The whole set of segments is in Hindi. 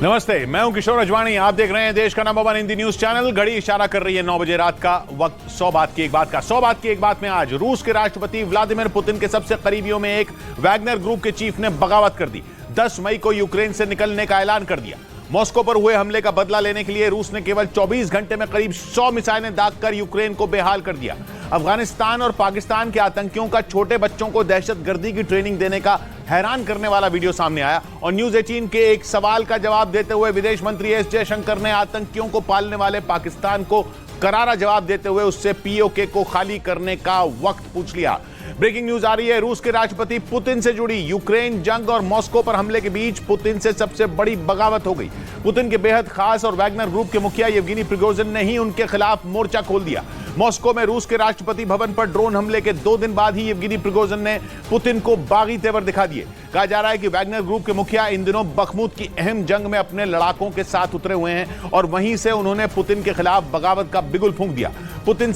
नमस्ते, मैं हूं किशोर अजवाणी। आप देख रहे हैं देश का नंबर 1 हिंदी न्यूज चैनल। घड़ी इशारा कर रही है 9 बजे रात का वक्त। 100 बात की एक बात का 100 बात की एक बात में आज रूस के राष्ट्रपति व्लादिमीर पुतिन के सबसे करीबियों में एक वैगनर ग्रुप के चीफ ने बगावत कर दी। 10 मई को यूक्रेन से निकलने का ऐलान कर दिया। मॉस्को पर हुए हमले का बदला लेने के लिए रूस ने केवल 24 घंटे में करीब 100 मिसाइलें दागकर यूक्रेन को बेहाल कर दिया। अफगानिस्तान और पाकिस्तान के आतंकियों का छोटे बच्चों को दहशतगर्दी की ट्रेनिंग देने का हैरान करने वाला वीडियो सामने आया और न्यूज 18 के एक सवाल का जवाब देते हुए विदेश मंत्री एस जयशंकर ने आतंकियों को पालने वाले पाकिस्तान को करारा जवाब देते हुए उससे पीओके को खाली करने का वक्त पूछ लिया। ब्रेकिंग न्यूज आ रही है रूस के राष्ट्रपति पुतिन से जुड़ी। यूक्रेन जंग और मॉस्को पर हमले के बीच पुतिन से सबसे बड़ी बगावत हो गई। पुतिन के बेहद खास और वैगनर ग्रुप के मुखिया येवगेनी प्रिगोजिन ने ही उनके खिलाफ मोर्चा खोल दिया। मॉस्को में रूस के राष्ट्रपति भवन पर ड्रोन हमले के 2 दिन बाद ही येवगेनी प्रिगोजिन ने पुतिन को बागी तेवर दिखा दिए। कहा जा रहा है कि वैगनर ग्रुप के मुखिया इन दिनों बखमुत की अहम जंग में अपने लड़ाकों के साथ उतरे हुए हैं और वहीं से उन्होंने पुतिन के खिलाफ बगावत का बिगुल फूंक दिया। पुतिन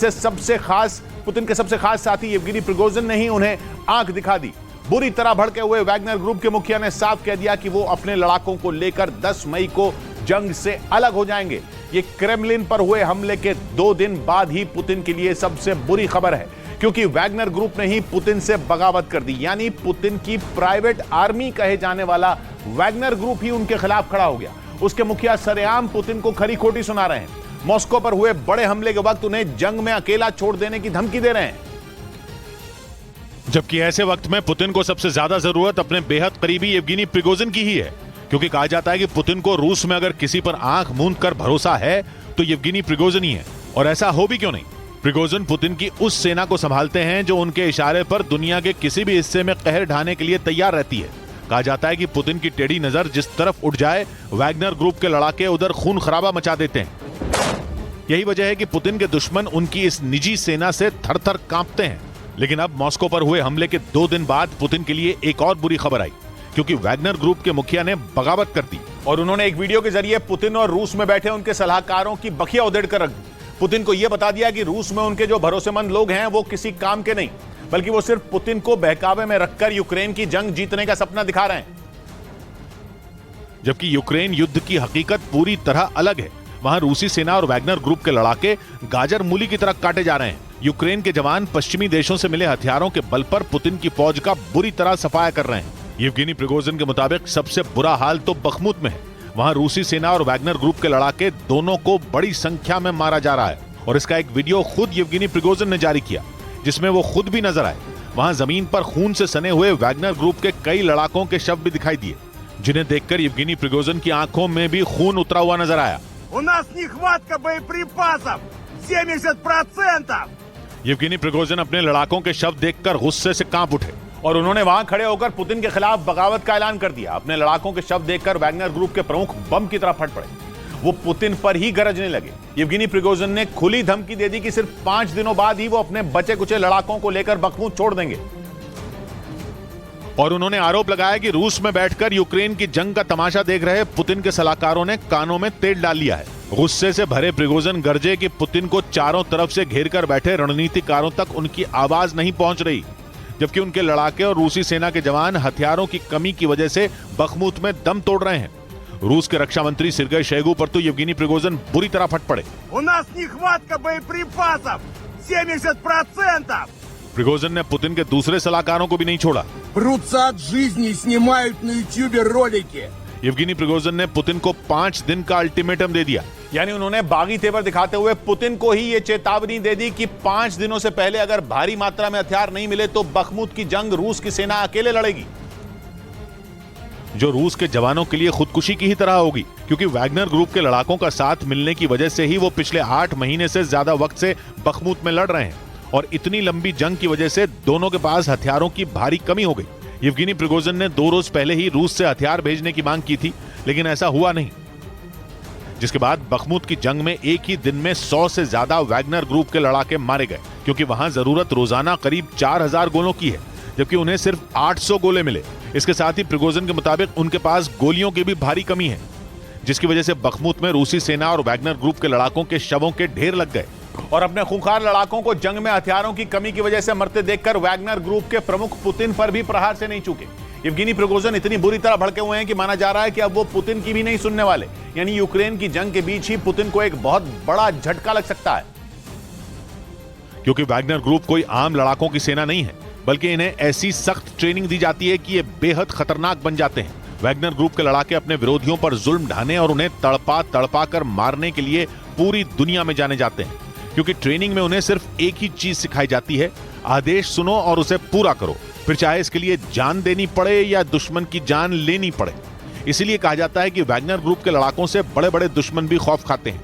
के सबसे खास साथी येवगेनी प्रिगोजिन ने ही उन्हें आंख दिखा दी। बुरी तरह भड़के हुए वैगनर ग्रुप के मुखिया ने साफ कह दिया कि वो अपने लड़ाकों को लेकर 10 मई को जंग से अलग हो जाएंगे। ये क्रेमलिन पर हुए हमले के 2 दिन बाद ही पुतिन के लिए सबसे बुरी खबर है, क्योंकि वैगनर ग्रुप ने ही पुतिन से बगावत कर दी। यानी पुतिन की प्राइवेट आर्मी कहे जाने वाला वैगनर ग्रुप ही उनके खिलाफ खड़ा हो गया। उसके मुखिया सरेआम पुतिन को खरी खोटी सुना रहे हैं। मॉस्को पर हुए बड़े हमले के वक्त उन्हें जंग में अकेला छोड़ देने की धमकी दे रहे हैं। जबकि ऐसे वक्त में पुतिन को सबसे ज्यादा जरूरत अपने बेहद करीबी येवगेनी प्रिगोजिन की ही है, क्योंकि कहा जाता है कि पुतिन को रूस में अगर किसी पर आंख मूंद कर भरोसा है तो येवगेनी प्रिगोजिन ही है। और ऐसा हो भी क्यों नहीं। प्रिगोजिन पुतिन की उस सेना को संभालते हैं जो उनके इशारे पर दुनिया के किसी भी हिस्से में कहर ढाने के लिए तैयार रहती है। कहा जाता है कि पुतिन की टेढ़ी नजर जिस तरफ उठ जाए वैगनर ग्रुप के लड़ाके उधर खून खराबा मचा देते हैं। यही वजह है कि पुतिन के दुश्मन उनकी इस निजी सेना से थर थर कांपते हैं। लेकिन अब मॉस्को पर हुए हमले के 2 दिन बाद पुतिन के लिए एक और बुरी खबर आई, क्योंकि वैगनर ग्रुप के मुखिया ने बगावत कर दी और उन्होंने एक वीडियो के जरिए पुतिन और रूस में बैठे उनके सलाहकारों की बखिया उधेड़ कर रख दी। पुतिन को यह बता दिया कि रूस में उनके जो भरोसेमंद लोग हैं वो किसी काम के नहीं, बल्कि वो सिर्फ पुतिन को बहकावे में रखकर यूक्रेन की जंग जीतने का सपना दिखा रहे हैं। जबकि यूक्रेन युद्ध की हकीकत पूरी तरह अलग है। वहां रूसी सेना और वैगनर ग्रुप के लड़ाके गाजर मूली की तरह काटे जा रहे हैं। यूक्रेन के जवान पश्चिमी देशों से मिले हथियारों के बल पर पुतिन की फौज का बुरी तरह सफाया कर रहे हैं। येवगेनी प्रिगोजिन के मुताबिक सबसे बुरा हाल तो बखमुत में है। वहां रूसी सेना और वैगनर ग्रुप के लड़ाके दोनों को बड़ी संख्या में मारा जा रहा है और इसका एक वीडियो खुद येवगेनी प्रिगोजिन ने जारी किया, जिसमें वो खुद भी नजर आए। वहां जमीन पर खून से सने हुए वैगनर ग्रुप के कई लड़ाकों के शव भी दिखाई दिए, जिन्हें देखकर येवगेनी प्रिगोजिन की आंखों में भी खून उतरा हुआ नजर आया। У нас нехватка боеприпасов 70%। येवगेनी प्रिगोजिन अपने लड़ाकों के शव देखकर गुस्से से कांप उठे और उन्होंने वहां खड़े होकर पुतिन के खिलाफ बगावत का ऐलान कर दिया। अपने लड़ाकों के शव देखकर वैगनर ग्रुप के प्रमुख बम की तरह फट पड़े। वो पुतिन पर ही गरजने लगे। येवगेनी प्रिगोजिन ने खुली धमकी दे दी कि सिर्फ 5 दिनों बाद ही वो अपने बचे कुचे लड़ाकों को लेकर बखमुत छोड़ देंगे। और उन्होंने आरोप लगाया कि रूस में बैठकर यूक्रेन की जंग का तमाशा देख रहे पुतिन के सलाहकारों ने कानों में तेल डाल लिया है। गुस्से से भरे प्रिगोजिन गरजे कि पुतिन को चारों तरफ से घेर कर बैठे रणनीतिकारों तक उनकी आवाज नहीं पहुंच रही, जबकि उनके लड़ाके और रूसी सेना के जवान हथियारों की कमी की वजह से बखमुत में दम तोड़ रहे हैं। रूस के रक्षा मंत्री सेर्गेई शोइगु पर तो येवगेनी प्रिगोजिन बुरी तरह फट पड़े। У нас нехватка боеприпасов 70%। प्रिगोजिन ने पुतिन के दूसरे सलाहकारों को भी नहीं छोड़ा। Прутся от жизни и снимают на ютубе ролики। येवगेनी प्रिगोजिन ने पुतिन को 5 दिन का अल्टीमेटम दे दिया। यानी उन्होंने बागी तेवर दिखाते हुए पुतिन को ही यह चेतावनी दे दी कि 5 दिनों से पहले अगर भारी मात्रा में हथियार नहीं मिले तो बखमुत की जंग रूस की सेना अकेले लड़ेगी, जो रूस के जवानों के लिए खुदकुशी की ही तरह होगी, क्योंकि वैगनर ग्रुप के लड़ाकों का साथ मिलने की वजह से ही वो पिछले 8 महीने से ज्यादा वक्त से बखमुत में लड़ रहे हैं और इतनी लंबी जंग की वजह से दोनों के पास हथियारों की भारी कमी हो गई। येवगेनी प्रिगोजिन ने 2 रोज पहले ही रूस से हथियार भेजने की मांग की थी, लेकिन ऐसा हुआ नहीं, जिसके बाद बखमुत की जंग में एक ही दिन में 100 से ज्यादा वैगनर ग्रुप के लड़ाके मारे गए, क्योंकि वहां जरूरत रोजाना करीब 4000 गोलों की है, जबकि उन्हें सिर्फ 800 गोले मिले। इसके साथ ही प्रिगोजिन के मुताबिक उनके पास गोलियों की भी भारी कमी है, जिसकी वजह से बखमुत में रूसी सेना और वैगनर ग्रुप के लड़ाकों के शवों के ढेर लग गए। और अपने खूंखार लड़ाकों को जंग में हथियारों की कमी की वजह से मरते देखकर वैगनर ग्रुप के प्रमुख पुतिन पर भी प्रहार से नहीं चूके। येवगेनी प्रिगोजिन इतनी बुरी तरह भड़के हुए हैं कि माना जा रहा है कि अब वो पुतिन की भी नहीं सुनने वाले। यानी यूक्रेन की जंग के बीच ही पुतिन को एक बहुत बड़ा झटका लग सकता है। क्योंकि वैगनर ग्रुप कोई आम लड़ाकों की सेना नहीं है, बल्कि इन्हें ऐसी सख्त ट्रेनिंग दी जाती है कि ये बेहद खतरनाक बन जाते हैं। वैगनर ग्रुप के लड़ाके अपने विरोधियों पर जुल्म ढाने और उन्हें तड़पा कर मारने के लिए पूरी दुनिया में जाने जाते हैं, क्योंकि ट्रेनिंग में उन्हें सिर्फ एक ही चीज सिखाई जाती है, आदेश सुनो और उसे पूरा करो, फिर चाहे इसके लिए जान देनी पड़े या दुश्मन की जान लेनी पड़े। इसीलिए कहा जाता है कि वैगनर ग्रुप के लड़ाकों से बड़े बड़े दुश्मन भी खौफ खाते हैं।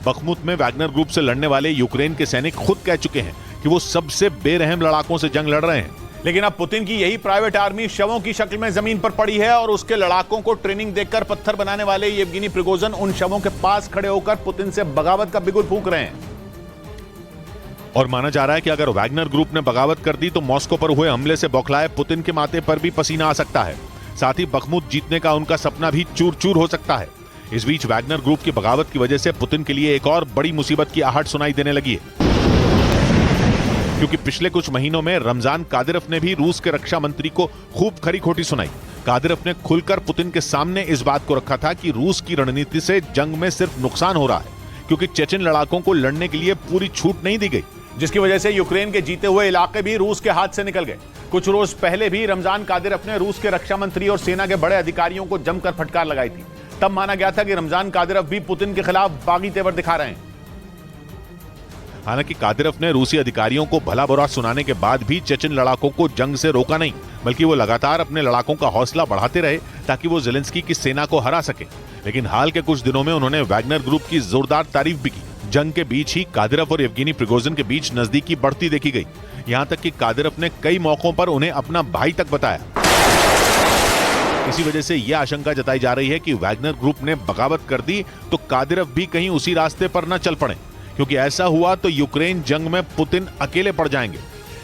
बखमुत में वैगनर ग्रुप से लड़ने वाले यूक्रेन के सैनिक खुद कह चुके हैं कि वो सबसे बेरहम लड़ाकों से जंग लड़ रहे हैं। लेकिन अब पुतिन की यही प्राइवेट आर्मी शवों की शक्ल में जमीन पर पड़ी है और उसके लड़ाकों को ट्रेनिंग देकर पत्थर बनाने वाले येवगेनी प्रिगोजिन उन शवों के पास खड़े होकर पुतिन से बगावत का बिगुल फूंक रहे हैं। और माना जा रहा है कि अगर वैगनर ग्रुप ने बगावत कर दी तो मॉस्को पर हुए हमले से बौखलाए पुतिन के माथे पर भी पसीना आ सकता है। साथ ही बखमुत जीतने का उनका सपना भी चूर चूर हो सकता है। इस बीच वैगनर ग्रुप की बगावत की वजह से पुतिन के लिए एक और बड़ी मुसीबत की आहट सुनाई देने लगी है, क्योंकि पिछले कुछ महीनों में रमजान कादिरोव ने भी रूस के रक्षा मंत्री को खूब खरी खोटी सुनाई। कादिरोव ने खुलकर पुतिन के सामने इस बात को रखा था कि रूस की रणनीति से जंग में सिर्फ नुकसान हो रहा है, क्योंकि चेचन लड़ाकों को लड़ने के लिए पूरी छूट नहीं दी गई, जिसकी वजह से यूक्रेन के जीते हुए इलाके भी रूस के हाथ से निकल गए। कुछ रोज पहले भी रमजान कादिरोव ने रूस के रक्षा मंत्री और सेना के बड़े अधिकारियों को जमकर फटकार लगाई थी। तब माना गया था कि रमजान कादिरोव भी पुतिन के खिलाफ बागी तेवर दिखा रहे हैं। हालांकि कादिरोव ने रूसी अधिकारियों को भला बुरा सुनाने के बाद भी चेचन लड़ाकों को जंग से रोका नहीं, बल्कि वो लगातार अपने लड़ाकों का हौसला बढ़ाते रहे ताकि वो ज़ेलेंस्की की सेना को हरा सके। लेकिन हाल के कुछ दिनों में उन्होंने वैगनर ग्रुप की जोरदार तारीफ भी की। जंग के बीच ही कादिरोव और येवगेनी प्रिगोजिन के बीच नजदीकी बढ़ती देखी गई, यहां तक कि कादिरोव ने कई मौकों पर उन्हें अपना भाई तक बताया। इसी वजह से यह आशंका जताई जा रही है कि वैगनर ग्रुप ने बगावत कर दी तो कादिरोव भी कहीं उसी रास्ते पर न चल पड़े, क्योंकि ऐसा हुआ तो यूक्रेन जंग में पुतिन अकेले पड़ जाएंगे।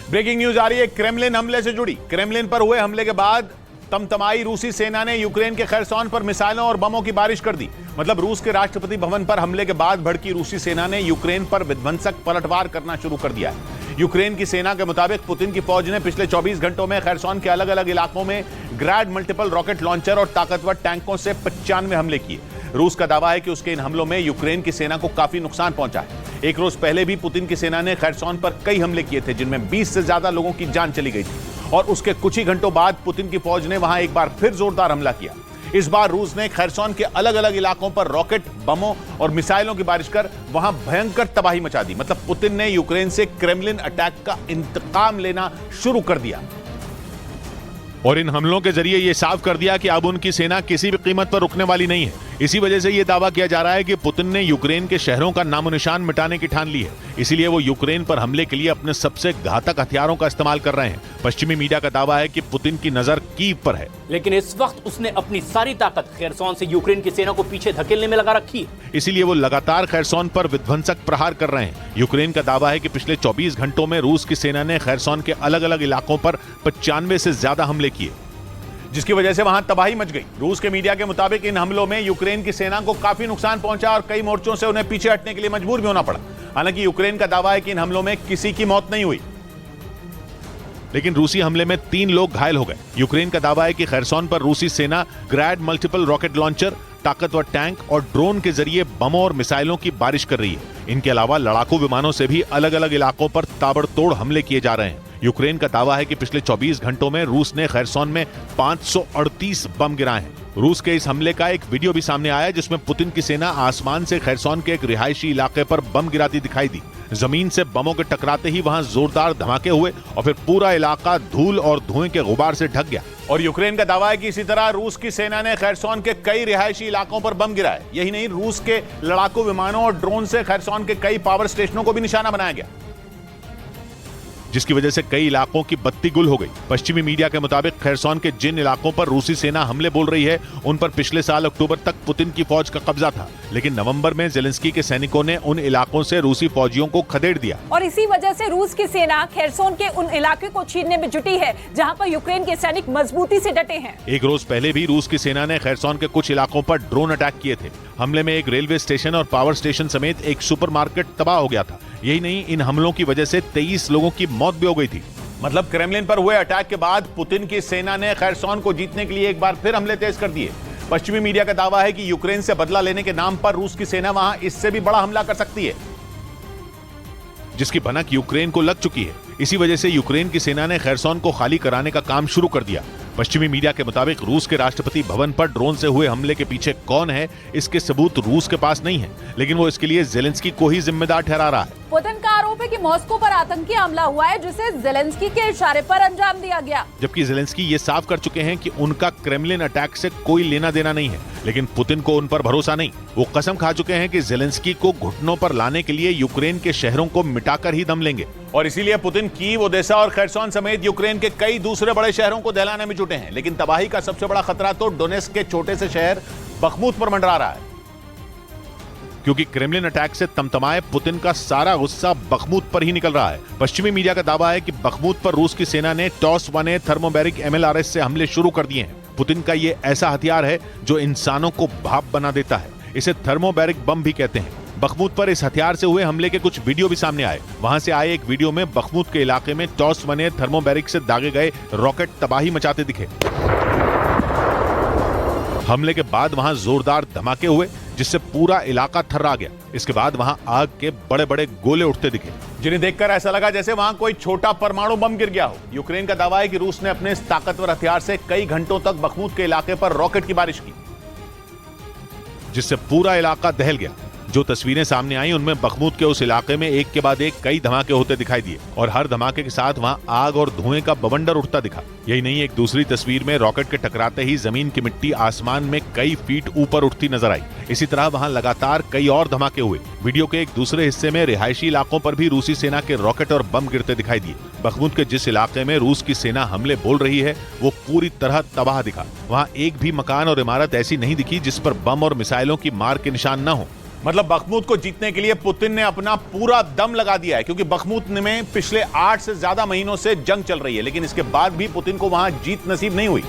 ब्रेकिंग न्यूज आ रही है क्रेमलिन हमले से जुड़ी। क्रेमलिन पर हुए हमले के बाद तमतमाई रूसी सेना ने यूक्रेन के खरसोन पर मिसाइलों और बमों की बारिश कर दी। मतलब रूस के राष्ट्रपति भवन पर हमले के बाद भड़की रूसी सेना ने यूक्रेन पर विध्वंसक पलटवार करना शुरू कर दिया है। यूक्रेन की सेना के मुताबिक पुतिन की फौज ने पिछले 24 घंटों में खरसोन के अलग अलग इलाकों में ग्रैड मल्टीपल रॉकेट लॉन्चर और ताकतवर टैंकों से 95 हमले किए। रूस का दावा है कि उसके इन हमलों में यूक्रेन की सेना को काफी नुकसान पहुंचा है। एक रोज पहले भी पुतिन की सेना ने खरसोन पर कई हमले किए थे, जिनमें 20 से ज्यादा लोगों की जान चली गई थी। और उसके कुछ ही घंटों बाद पुतिन की फौज ने वहां एक बार फिर जोरदार हमला किया। इस बार रूस ने खरसोन के अलग अलग इलाकों पर रॉकेट, बमों और मिसाइलों की बारिश कर वहां भयंकर तबाही मचा दी। मतलब पुतिन ने यूक्रेन से क्रेमलिन अटैक का इंतकाम लेना शुरू कर दिया और इन हमलों के जरिए यह साफ कर दिया कि अब उनकी सेना किसी भी कीमत पर रुकने वाली नहीं है। इसी वजह से यह दावा किया जा रहा है कि पुतिन ने यूक्रेन के शहरों का नामो निशान मिटाने की ठान ली है। इसीलिए वो यूक्रेन पर हमले के लिए अपने सबसे घातक हथियारों का इस्तेमाल कर रहे हैं। पश्चिमी मीडिया का दावा है कि पुतिन की नजर कीव पर है, लेकिन इस वक्त उसने अपनी सारी ताकत खरसोन से यूक्रेन की सेना को पीछे धकेलने में लगा रखी है। इसीलिए वो लगातार खरसोन पर विध्वंसक प्रहार कर रहे हैं। यूक्रेन का दावा है कि पिछले 24 घंटों में रूस की सेना ने खरसोन के अलग अलग इलाकों पर 95 से ज्यादा हमले किए, जिसकी वजह से वहां तबाही मच गई। रूस के मीडिया के मुताबिक इन हमलों में यूक्रेन की सेना को काफी नुकसान पहुंचा और कई मोर्चों से उन्हें पीछे हटने के लिए मजबूर भी होना पड़ा। हालांकि यूक्रेन का दावा है कि इन हमलों में किसी की मौत नहीं हुई, लेकिन रूसी हमले में 3 लोग घायल हो गए। यूक्रेन का दावा है कि खरसोन पर रूसी सेना ग्रैड मल्टीपल रॉकेट लॉन्चर, ताकतवर टैंक और ड्रोन के जरिए बमों और मिसाइलों की बारिश कर रही है। इनके अलावा लड़ाकू विमानों से भी अलग अलग इलाकों पर ताबड़तोड़ हमले किए जा रहे हैं। यूक्रेन का दावा है कि पिछले 24 घंटों में रूस ने खरसोन में 538 बम गिराए हैं। रूस के इस हमले का एक वीडियो भी सामने आया, जिसमें पुतिन की सेना आसमान से खरसोन के एक रिहायशी इलाके पर बम गिराती दिखाई दी। जमीन से बमों के टकराते ही वहां जोरदार धमाके हुए और फिर पूरा इलाका धूल और धुएं के गुबार से ढक गया। और यूक्रेन का दावा है कि इसी तरह रूस की सेना ने खरसोन के कई रिहायशी इलाकों पर बम गिराए। यही नहीं, रूस के लड़ाकू विमानों और ड्रोन से खरसोन के कई पावर स्टेशनों को भी निशाना बनाया गया, जिसकी वजह से कई इलाकों की बत्ती गुल हो गई। पश्चिमी मीडिया के मुताबिक खरसोन के जिन इलाकों पर रूसी सेना हमले बोल रही है, उन पर पिछले साल अक्टूबर तक पुतिन की फौज का कब्जा था, लेकिन नवंबर में ज़ेलेंस्की के सैनिकों ने उन इलाकों से रूसी फौजियों को खदेड़ दिया। और इसी वजह से रूस की सेना खरसोन के उन इलाके को छीनने में जुटी है जहां पर यूक्रेन के सैनिक मजबूती से डटे हैं। एक रोज पहले भी रूस की सेना ने खरसोन के कुछ इलाकों पर ड्रोन अटैक किए थे। हमले में एक रेलवे स्टेशन और पावर स्टेशन समेत एक सुपरमार्केट तबाह हो गया था। यही नहीं, इन हमलों की वजह से 23 लोगों की मौत भी हो गई थी। मतलब क्रेमलिन पर हुए अटैक के बाद पुतिन की सेना ने खैरसोन को जीतने के लिए एक बार फिर हमले तेज कर दिए। पश्चिमी मीडिया का दावा है कि यूक्रेन से बदला लेने के नाम पर रूस की सेना वहां इससे भी बड़ा हमला कर सकती है, जिसकी भनक यूक्रेन को लग चुकी है। इसी वजह से यूक्रेन की सेना ने खैरसोन को खाली कराने का काम शुरू कर दिया। पश्चिमी मीडिया के मुताबिक रूस के राष्ट्रपति भवन पर ड्रोन से हुए हमले के पीछे कौन है, इसके सबूत रूस के पास नहीं है, लेकिन वो इसके लिए जेलेंस्की को ही जिम्मेदार ठहरा रहा है। पुतिन का आरोप है कि मॉस्को पर आतंकी हमला हुआ है, जिसे जेलेंस्की के इशारे पर अंजाम दिया गया। जबकि जेलेंस्की ये साफ कर चुके हैं कि उनका क्रेमलिन अटैक से कोई लेना देना नहीं है, लेकिन पुतिन को उन पर भरोसा नहीं। वो कसम खा चुके हैं कि जेलेंस्की को घुटनों पर लाने के लिए यूक्रेन के शहरों को मिटाकर ही दम लेंगे। और इसीलिए पुतिन कीव, ओडेसा और खैरसोन समेत यूक्रेन के कई दूसरे बड़े शहरों को दहलाने में जुटे हैं। लेकिन तबाही का सबसे बड़ा खतरा तो डोनेस्क के छोटे से शहर बखमुत पर मंडरा रहा है, क्योंकि क्रेमलिन अटैक से तमतमाए पुतिन का सारा गुस्सा बखमुत पर ही निकल रहा है। पश्चिमी मीडिया का दावा है कि बखमुत पर रूस की सेना ने TOS-1A थर्मोबैरिक MLRS से हमले शुरू कर दिए हैं। पुतिन का ये ऐसा हथियार है जो इंसानों को भाप बना देता है। इसे थर्मोबैरिक बम भी कहते हैं। बखमुत पर इस हथियार से हुए हमले के कुछ वीडियो भी सामने आए। वहां से आए एक वीडियो में बखमुत के इलाके में TOS-1A थर्मोबैरिक से दागे गए रॉकेट तबाही मचाते दिखे। हमले के बाद वहां जोरदार धमाके हुए, जिससे पूरा इलाका थर्रा गया। इसके बाद वहां आग के बड़े बड़े गोले उठते दिखे, जिन्हें देखकर ऐसा लगा जैसे वहां कोई छोटा परमाणु बम गिर गया हो। यूक्रेन का दावा है कि रूस ने अपने इस ताकतवर हथियार से कई घंटों तक बखमुत के इलाके पर रॉकेट की बारिश की, जिससे पूरा इलाका दहल गया। जो तस्वीरें सामने आई उनमें बखमुत के उस इलाके में एक के बाद एक कई धमाके होते दिखाई दिए और हर धमाके के साथ वहां आग और धुएं का बवंडर उठता दिखा। यही नहीं, एक दूसरी तस्वीर में रॉकेट के टकराते ही जमीन की मिट्टी आसमान में कई फीट ऊपर उठती नजर आई। इसी तरह वहां लगातार कई और धमाके हुए। वीडियो के एक दूसरे हिस्से में रिहायशी इलाकों पर भी रूसी सेना के रॉकेट और बम गिरते दिखाई दिए। बखमुत के जिस इलाके में रूस की सेना हमले बोल रही है वो पूरी तरह तबाह दिखा। वहां एक भी मकान और इमारत ऐसी नहीं दिखी जिस पर बम और मिसाइलों की मार के निशान न हो। मतलब बखमुत को जीतने के लिए पुतिन ने अपना पूरा दम लगा दिया है, क्योंकि बखमुत में पिछले 8 से ज्यादा महीनों से जंग चल रही है, लेकिन इसके बाद भी पुतिन को वहां जीत नसीब नहीं हुई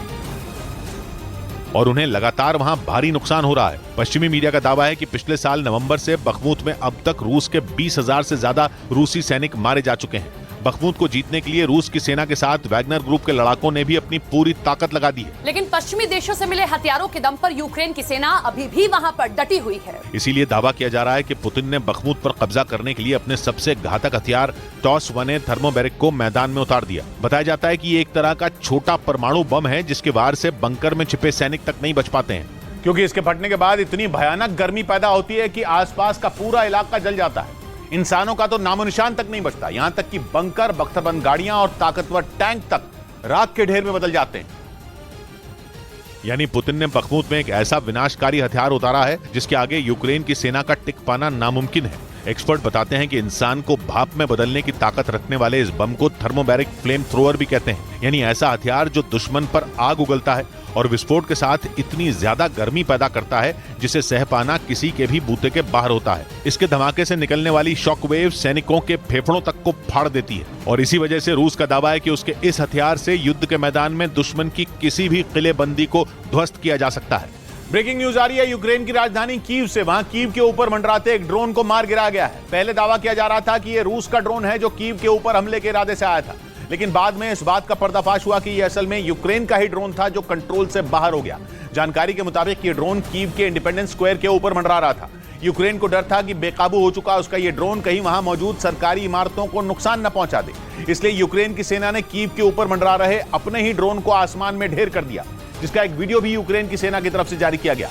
और उन्हें लगातार वहां भारी नुकसान हो रहा है। पश्चिमी मीडिया का दावा है कि पिछले साल नवंबर से बखमुत में अब तक रूस के 20,000 से ज्यादा रूसी सैनिक मारे जा चुके हैं। बखमुत को जीतने के लिए रूस की सेना के साथ वैगनर ग्रुप के लड़ाकों ने भी अपनी पूरी ताकत लगा दी है। लेकिन पश्चिमी देशों से मिले हथियारों के दम पर यूक्रेन की सेना अभी भी वहां पर डटी हुई है। इसीलिए दावा किया जा रहा है कि पुतिन ने बखमुत पर कब्जा करने के लिए अपने सबसे घातक हथियार TOS-1A थर्मोबैरिक को मैदान में उतार दिया। बताया जाता है कि ये एक तरह का छोटा परमाणु बम है जिसके वार से बंकर में छिपे सैनिक तक नहीं बच पाते हैं, क्योंकि इसके फटने के बाद इतनी भयानक गर्मी पैदा होती है कि आसपास का पूरा इलाका जल जाता है। इंसानों का तो नामो निशान तक नहीं बचता, यहां तक कि बंकर, बख्तरबंद गाड़ियां और ताकतवर टैंक तक राख के ढेर में बदल जाते हैं। यानी पुतिन ने बखमुत में एक ऐसा विनाशकारी हथियार उतारा है जिसके आगे यूक्रेन की सेना का टिक पाना नामुमकिन है। एक्सपर्ट बताते हैं कि इंसान को भाप में बदलने की ताकत रखने वाले इस बम को थर्मोबैरिक फ्लेम थ्रोअर भी कहते हैं, यानी ऐसा हथियार जो दुश्मन पर आग उगलता है और विस्फोट के साथ इतनी ज्यादा गर्मी पैदा करता है जिसे सह पाना किसी के भी बूते के बाहर होता है। इसके धमाके से निकलने वाली शॉक वेव सैनिकों के फेफड़ों तक को फाड़ देती है और इसी वजह से रूस का दावा है कि उसके इस हथियार से युद्ध के मैदान में दुश्मन की किसी भी किलेबंदी को ध्वस्त किया जा सकता है। ब्रेकिंग न्यूज आ रही है यूक्रेन की राजधानी कीव से। वहां कीव के ऊपर मंडराते एक ड्रोन को मार गिराया गया है। पहले दावा किया जा रहा था कि यह रूस का ड्रोन है जो कीव के ऊपर हमले के इरादे से आया था, लेकिन बाद में इस बात का पर्दाफाश हुआ कि यह असल में यूक्रेन का ही ड्रोन था जो कंट्रोल से बाहर हो गया। जानकारी के मुताबिक यह ड्रोन कीव के इंडिपेंडेंस स्क्वायर के ऊपर मंडरा रहा था। यूक्रेन को डर था कि बेकाबू हो चुका उसका यह ड्रोन कहीं वहां मौजूद सरकारी इमारतों को नुकसान न पहुंचा दे, इसलिए यूक्रेन की सेना ने कीव के ऊपर मंडरा रहे अपने ही ड्रोन को आसमान में ढेर कर दिया, जिसका एक वीडियो भी यूक्रेन की सेना की तरफ से जारी किया गया,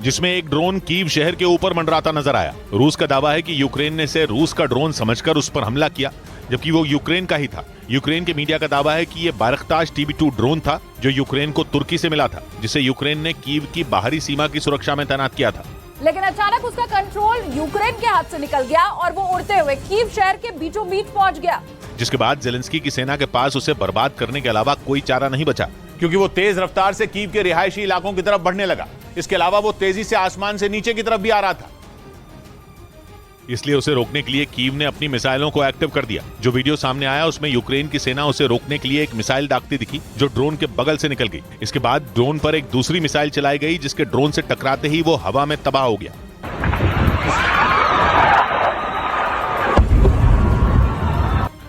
जिसमें एक ड्रोन कीव शहर के ऊपर मंडराता नजर आया। रूस का दावा है कि यूक्रेन ने इसे रूस का ड्रोन समझकर उस पर हमला किया, जबकि वो यूक्रेन का ही था। यूक्रेन के मीडिया का दावा है कि यह बारख्ताश TB2 ड्रोन था जो यूक्रेन को तुर्की से मिला था, जिसे यूक्रेन ने कीव की बाहरी सीमा की सुरक्षा में तैनात किया था। लेकिन अचानक उसका कंट्रोल यूक्रेन के हाथ से निकल गया और वो उड़ते हुए कीव शहर के बीचों बीच पहुंच गया, जिसके बाद जेलेंस्की की सेना के पास उसे बर्बाद करने के अलावा कोई चारा नहीं बचा, क्योंकि वो तेज रफ्तार से कीव के रिहायशी इलाकों की तरफ बढ़ने लगा। इसके अलावा वो तेजी से आसमान से नीचे की तरफ भी आ रहा था। इसलिए उसे रोकने के लिए कीव ने अपनी मिसाइलों को एक्टिव कर दिया। जो वीडियो सामने आया उसमें यूक्रेन की सेना उसे रोकने के लिए एक मिसाइल दागती दिखी जो ड्रोन के बगल से निकल गई। इसके बाद ड्रोन पर एक दूसरी मिसाइल चलाई गई जिसके ड्रोन से टकराते ही वो हवा में तबाह हो गया।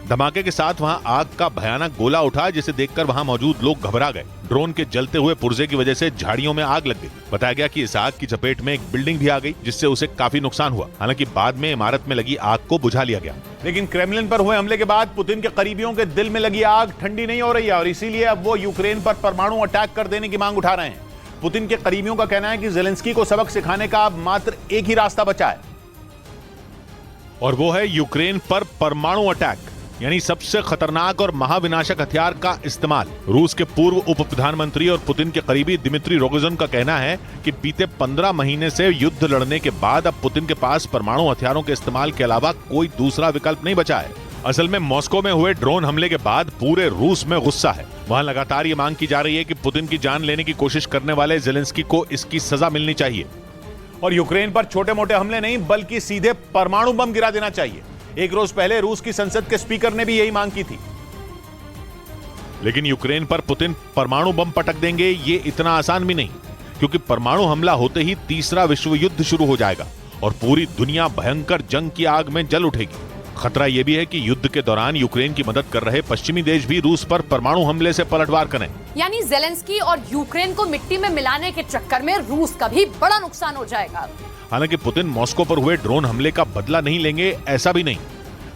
धमाके के साथ वहां आग का भयानक गोला उठा जिसे देखकर वहां मौजूद लोग घबरा गए। ड्रोन के जलते हुए पुर्जे की वजह से झाड़ियों में आग लग गई। बताया गया कि इस आग की चपेट में एक बिल्डिंग भी आ गई जिससे उसे काफी नुकसान हुआ। हालांकि बाद में इमारत में लगी आग को बुझा लिया गया। लेकिन क्रेमलिन पर हुए हमले के बाद पुतिन के करीबियों के दिल में लगी आग ठंडी नहीं हो रही है और इसीलिए अब वो यूक्रेन पर परमाणु अटैक कर देने की मांग उठा रहे हैं। पुतिन के करीबियों का कहना है कि जेलेंस्की को सबक सिखाने का अब मात्र एक ही रास्ता बचा है और वो है यूक्रेन पर परमाणु अटैक, यानी सबसे खतरनाक और महाविनाशक हथियार का इस्तेमाल। रूस के पूर्व उप प्रधानमंत्री और पुतिन के करीबी दिमित्री रोगोजिन का कहना है कि बीते 15 महीने से युद्ध लड़ने के बाद अब पुतिन के पास परमाणु हथियारों के इस्तेमाल के अलावा कोई दूसरा विकल्प नहीं बचा है। असल में मॉस्को में हुए ड्रोन हमले के बाद पूरे रूस में गुस्सा है। वहां लगातार ये मांग की जा रही है कि पुतिन की जान लेने की कोशिश करने वाले जेलेंस्की को इसकी सजा मिलनी चाहिए और यूक्रेन पर छोटे मोटे हमले नहीं बल्कि सीधे परमाणु बम गिरा देना चाहिए। एक रोज पहले रूस की संसद के स्पीकर ने भी यही मांग की थी। लेकिन यूक्रेन पर पुतिन परमाणु बम पटक देंगे ये इतना आसान भी नहीं, क्योंकि परमाणु हमला होते ही तीसरा विश्व युद्ध शुरू हो जाएगा और पूरी दुनिया भयंकर जंग की आग में जल उठेगी। खतरा यह भी है कि युद्ध के दौरान यूक्रेन की मदद कर रहे पश्चिमी देश भी रूस पर परमाणु हमले से पलटवार करें। यानी जेलेंस्की और यूक्रेन को मिट्टी में मिलाने के चक्कर में रूस का भी बड़ा नुकसान हो जाएगा। हालांकि पुतिन मॉस्को पर हुए ड्रोन हमले का बदला नहीं लेंगे ऐसा भी नहीं।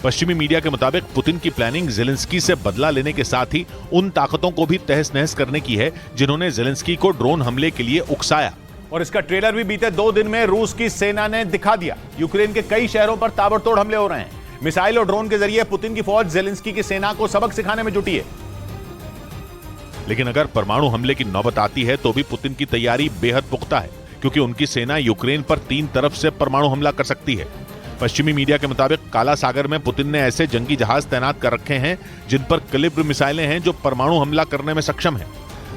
पश्चिमी मीडिया के मुताबिक पुतिन की प्लानिंग जेलेंस्की से बदला लेने के साथ ही उन ताकतों को भी तहस नहस करने की है जिन्होंने जेलेंस्की को ड्रोन हमले के लिए उकसाया। और इसका ट्रेलर भी बीते 2 दिन में रूस की सेना ने दिखा दिया। यूक्रेन के कई शहरों पर ताबड़तोड़ हमले हो रहे हैं। मिसाइल और ड्रोन के जरिए पुतिन की फौज जेलेंस्की की सेना को सबक सिखाने में जुटी है। लेकिन अगर परमाणु हमले की नौबत आती है तो भी पुतिन की तैयारी बेहद पुख्ता है, क्योंकि उनकी सेना यूक्रेन पर 3 तरफ से परमाणु हमला कर सकती है। पश्चिमी मीडिया के मुताबिक काला सागर में पुतिन ने ऐसे जंगी जहाज तैनात कर रखे हैं जिन पर कलिब्र मिसाइलें हैं जो परमाणु हमला करने में सक्षम हैं।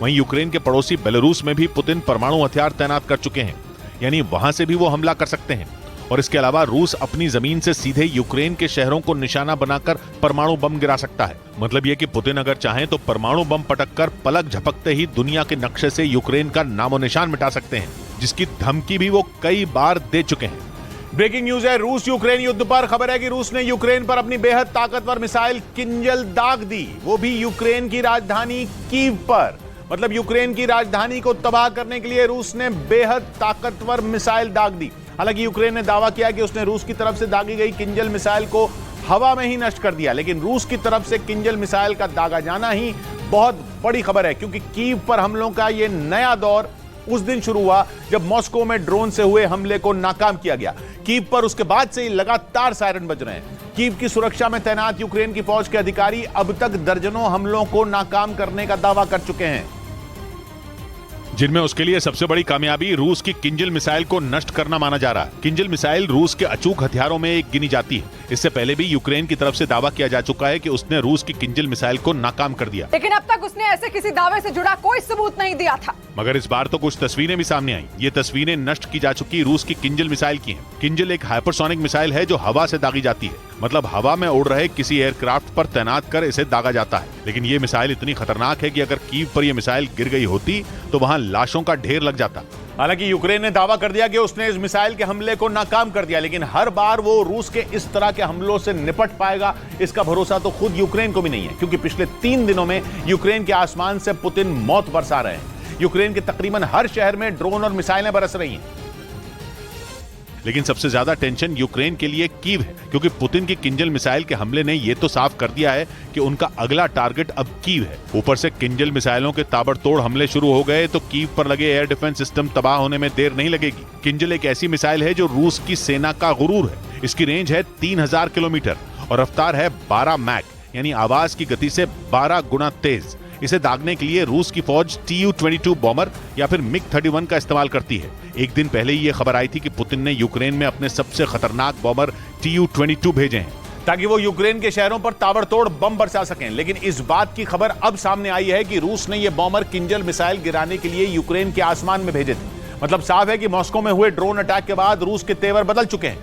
वहीं यूक्रेन के पड़ोसी बेलारूस में भी पुतिन परमाणु हथियार तैनात कर चुके हैं, यानी वहां से भी वो हमला कर सकते हैं। और इसके अलावा रूस अपनी जमीन से सीधे यूक्रेन के शहरों को निशाना बनाकर परमाणु बम गिरा सकता है। मतलब यह कि पुतिन अगर चाहें तो परमाणु बम पटककर पलक झपकते ही दुनिया के नक्शे से यूक्रेन का नामो निशान मिटा सकते हैं, जिसकी धमकी भी वो कई बार दे चुके हैं। ब्रेकिंग न्यूज है रूस यूक्रेन युद्ध पर। खबर है कि रूस ने यूक्रेन पर अपनी बेहद ताकतवर मिसाइल किंजल दाग दी, वो भी यूक्रेन की राजधानी कीव पर। मतलब यूक्रेन की राजधानी को तबाह करने के लिए रूस ने बेहद ताकतवर मिसाइल दाग दी। हालांकि यूक्रेन ने दावा किया कि उसने रूस की तरफ से दागी गई किंजल मिसाइल को हवा में ही नष्ट कर दिया, लेकिन रूस की तरफ से किंजल मिसाइल का दागा जाना ही बहुत बड़ी खबर है, क्योंकि कीव पर हमलों का यह नया दौर उस दिन शुरू हुआ जब मॉस्को में ड्रोन से हुए हमले को नाकाम किया गया। कीव पर उसके बाद से ही लगातार सायरन बज रहे हैं। कीव की सुरक्षा में तैनात यूक्रेन की फौज के अधिकारी अब तक दर्जनों हमलों को नाकाम करने का दावा कर चुके हैं, जिनमें उसके लिए सबसे बड़ी कामयाबी रूस की किंजल मिसाइल को नष्ट करना माना जा रहा है। किंजल मिसाइल रूस के अचूक हथियारों में एक गिनी जाती है। इससे पहले भी यूक्रेन की तरफ से दावा किया जा चुका है कि उसने रूस की किंजल मिसाइल को नाकाम कर दिया, लेकिन अब तक उसने ऐसे किसी दावे से जुड़ा कोई सबूत नहीं दिया था। मगर इस बार तो कुछ तस्वीरें भी सामने आई। ये तस्वीरें नष्ट की जा चुकी रूस की किंजल मिसाइल की हैं। किंजल एक हाइपरसोनिक मिसाइल है जो हवा से दागी जाती है, मतलब हवा में उड़ रहे किसी एयरक्राफ्ट पर तैनात कर इसे दागा जाता है। लेकिन ये मिसाइल इतनी खतरनाक है कि अगर कीव पर यह मिसाइल गिर गई होती तो वहां लाशों का ढेर लग जाता। हालांकि यूक्रेन ने दावा कर दिया कि उसने इस मिसाइल के हमले को नाकाम कर दिया, लेकिन हर बार वो रूस के इस तरह के हमलों से निपट पाएगा इसका भरोसा तो खुद यूक्रेन को भी नहीं है, क्योंकि पिछले 3 दिनों में यूक्रेन के आसमान से पुतिन मौत बरसा रहे हैं। यूक्रेन के तकरीबन हर शहर में ड्रोन और मिसाइलें बरस रही हैं। लेकिन सबसे ज्यादा टेंशन यूक्रेन के लिए कीव है, क्योंकि पुतिन की किंजल मिसाइल के हमले ने यह तो साफ कर दिया है कि उनका अगला टारगेट अब कीव है। ऊपर से किंजल मिसाइलों के ताबड़तोड़ हमले शुरू हो गए तो कीव पर लगे एयर डिफेंस सिस्टम तबाह होने में देर नहीं लगेगी। किंजल एक ऐसी मिसाइल है जो रूस की सेना का गुरूर है। इसकी रेंज है 3000 किलोमीटर और रफ्तार है 12 मैक, यानी आवाज की गति से 12 गुना तेज। इसे दागने के लिए रूस की फौज Tu-22 बॉम्बर या फिर मिग-31 का इस्तेमाल करती है। एक दिन पहले ही यह खबर आई थी कि पुतिन ने यूक्रेन में अपने सबसे खतरनाक बॉम्बर Tu-22 भेजे हैं ताकि वो यूक्रेन के शहरों पर ताबड़तोड़ बम बरसा सकें। लेकिन इस बात की खबर अब सामने आई है कि रूस ने यह बॉम्बर किंजल मिसाइल गिराने के लिए यूक्रेन के आसमान में भेजे थे। मतलब साफ है कि मॉस्को में हुए ड्रोन अटैक के बाद रूस के तेवर बदल चुके हैं।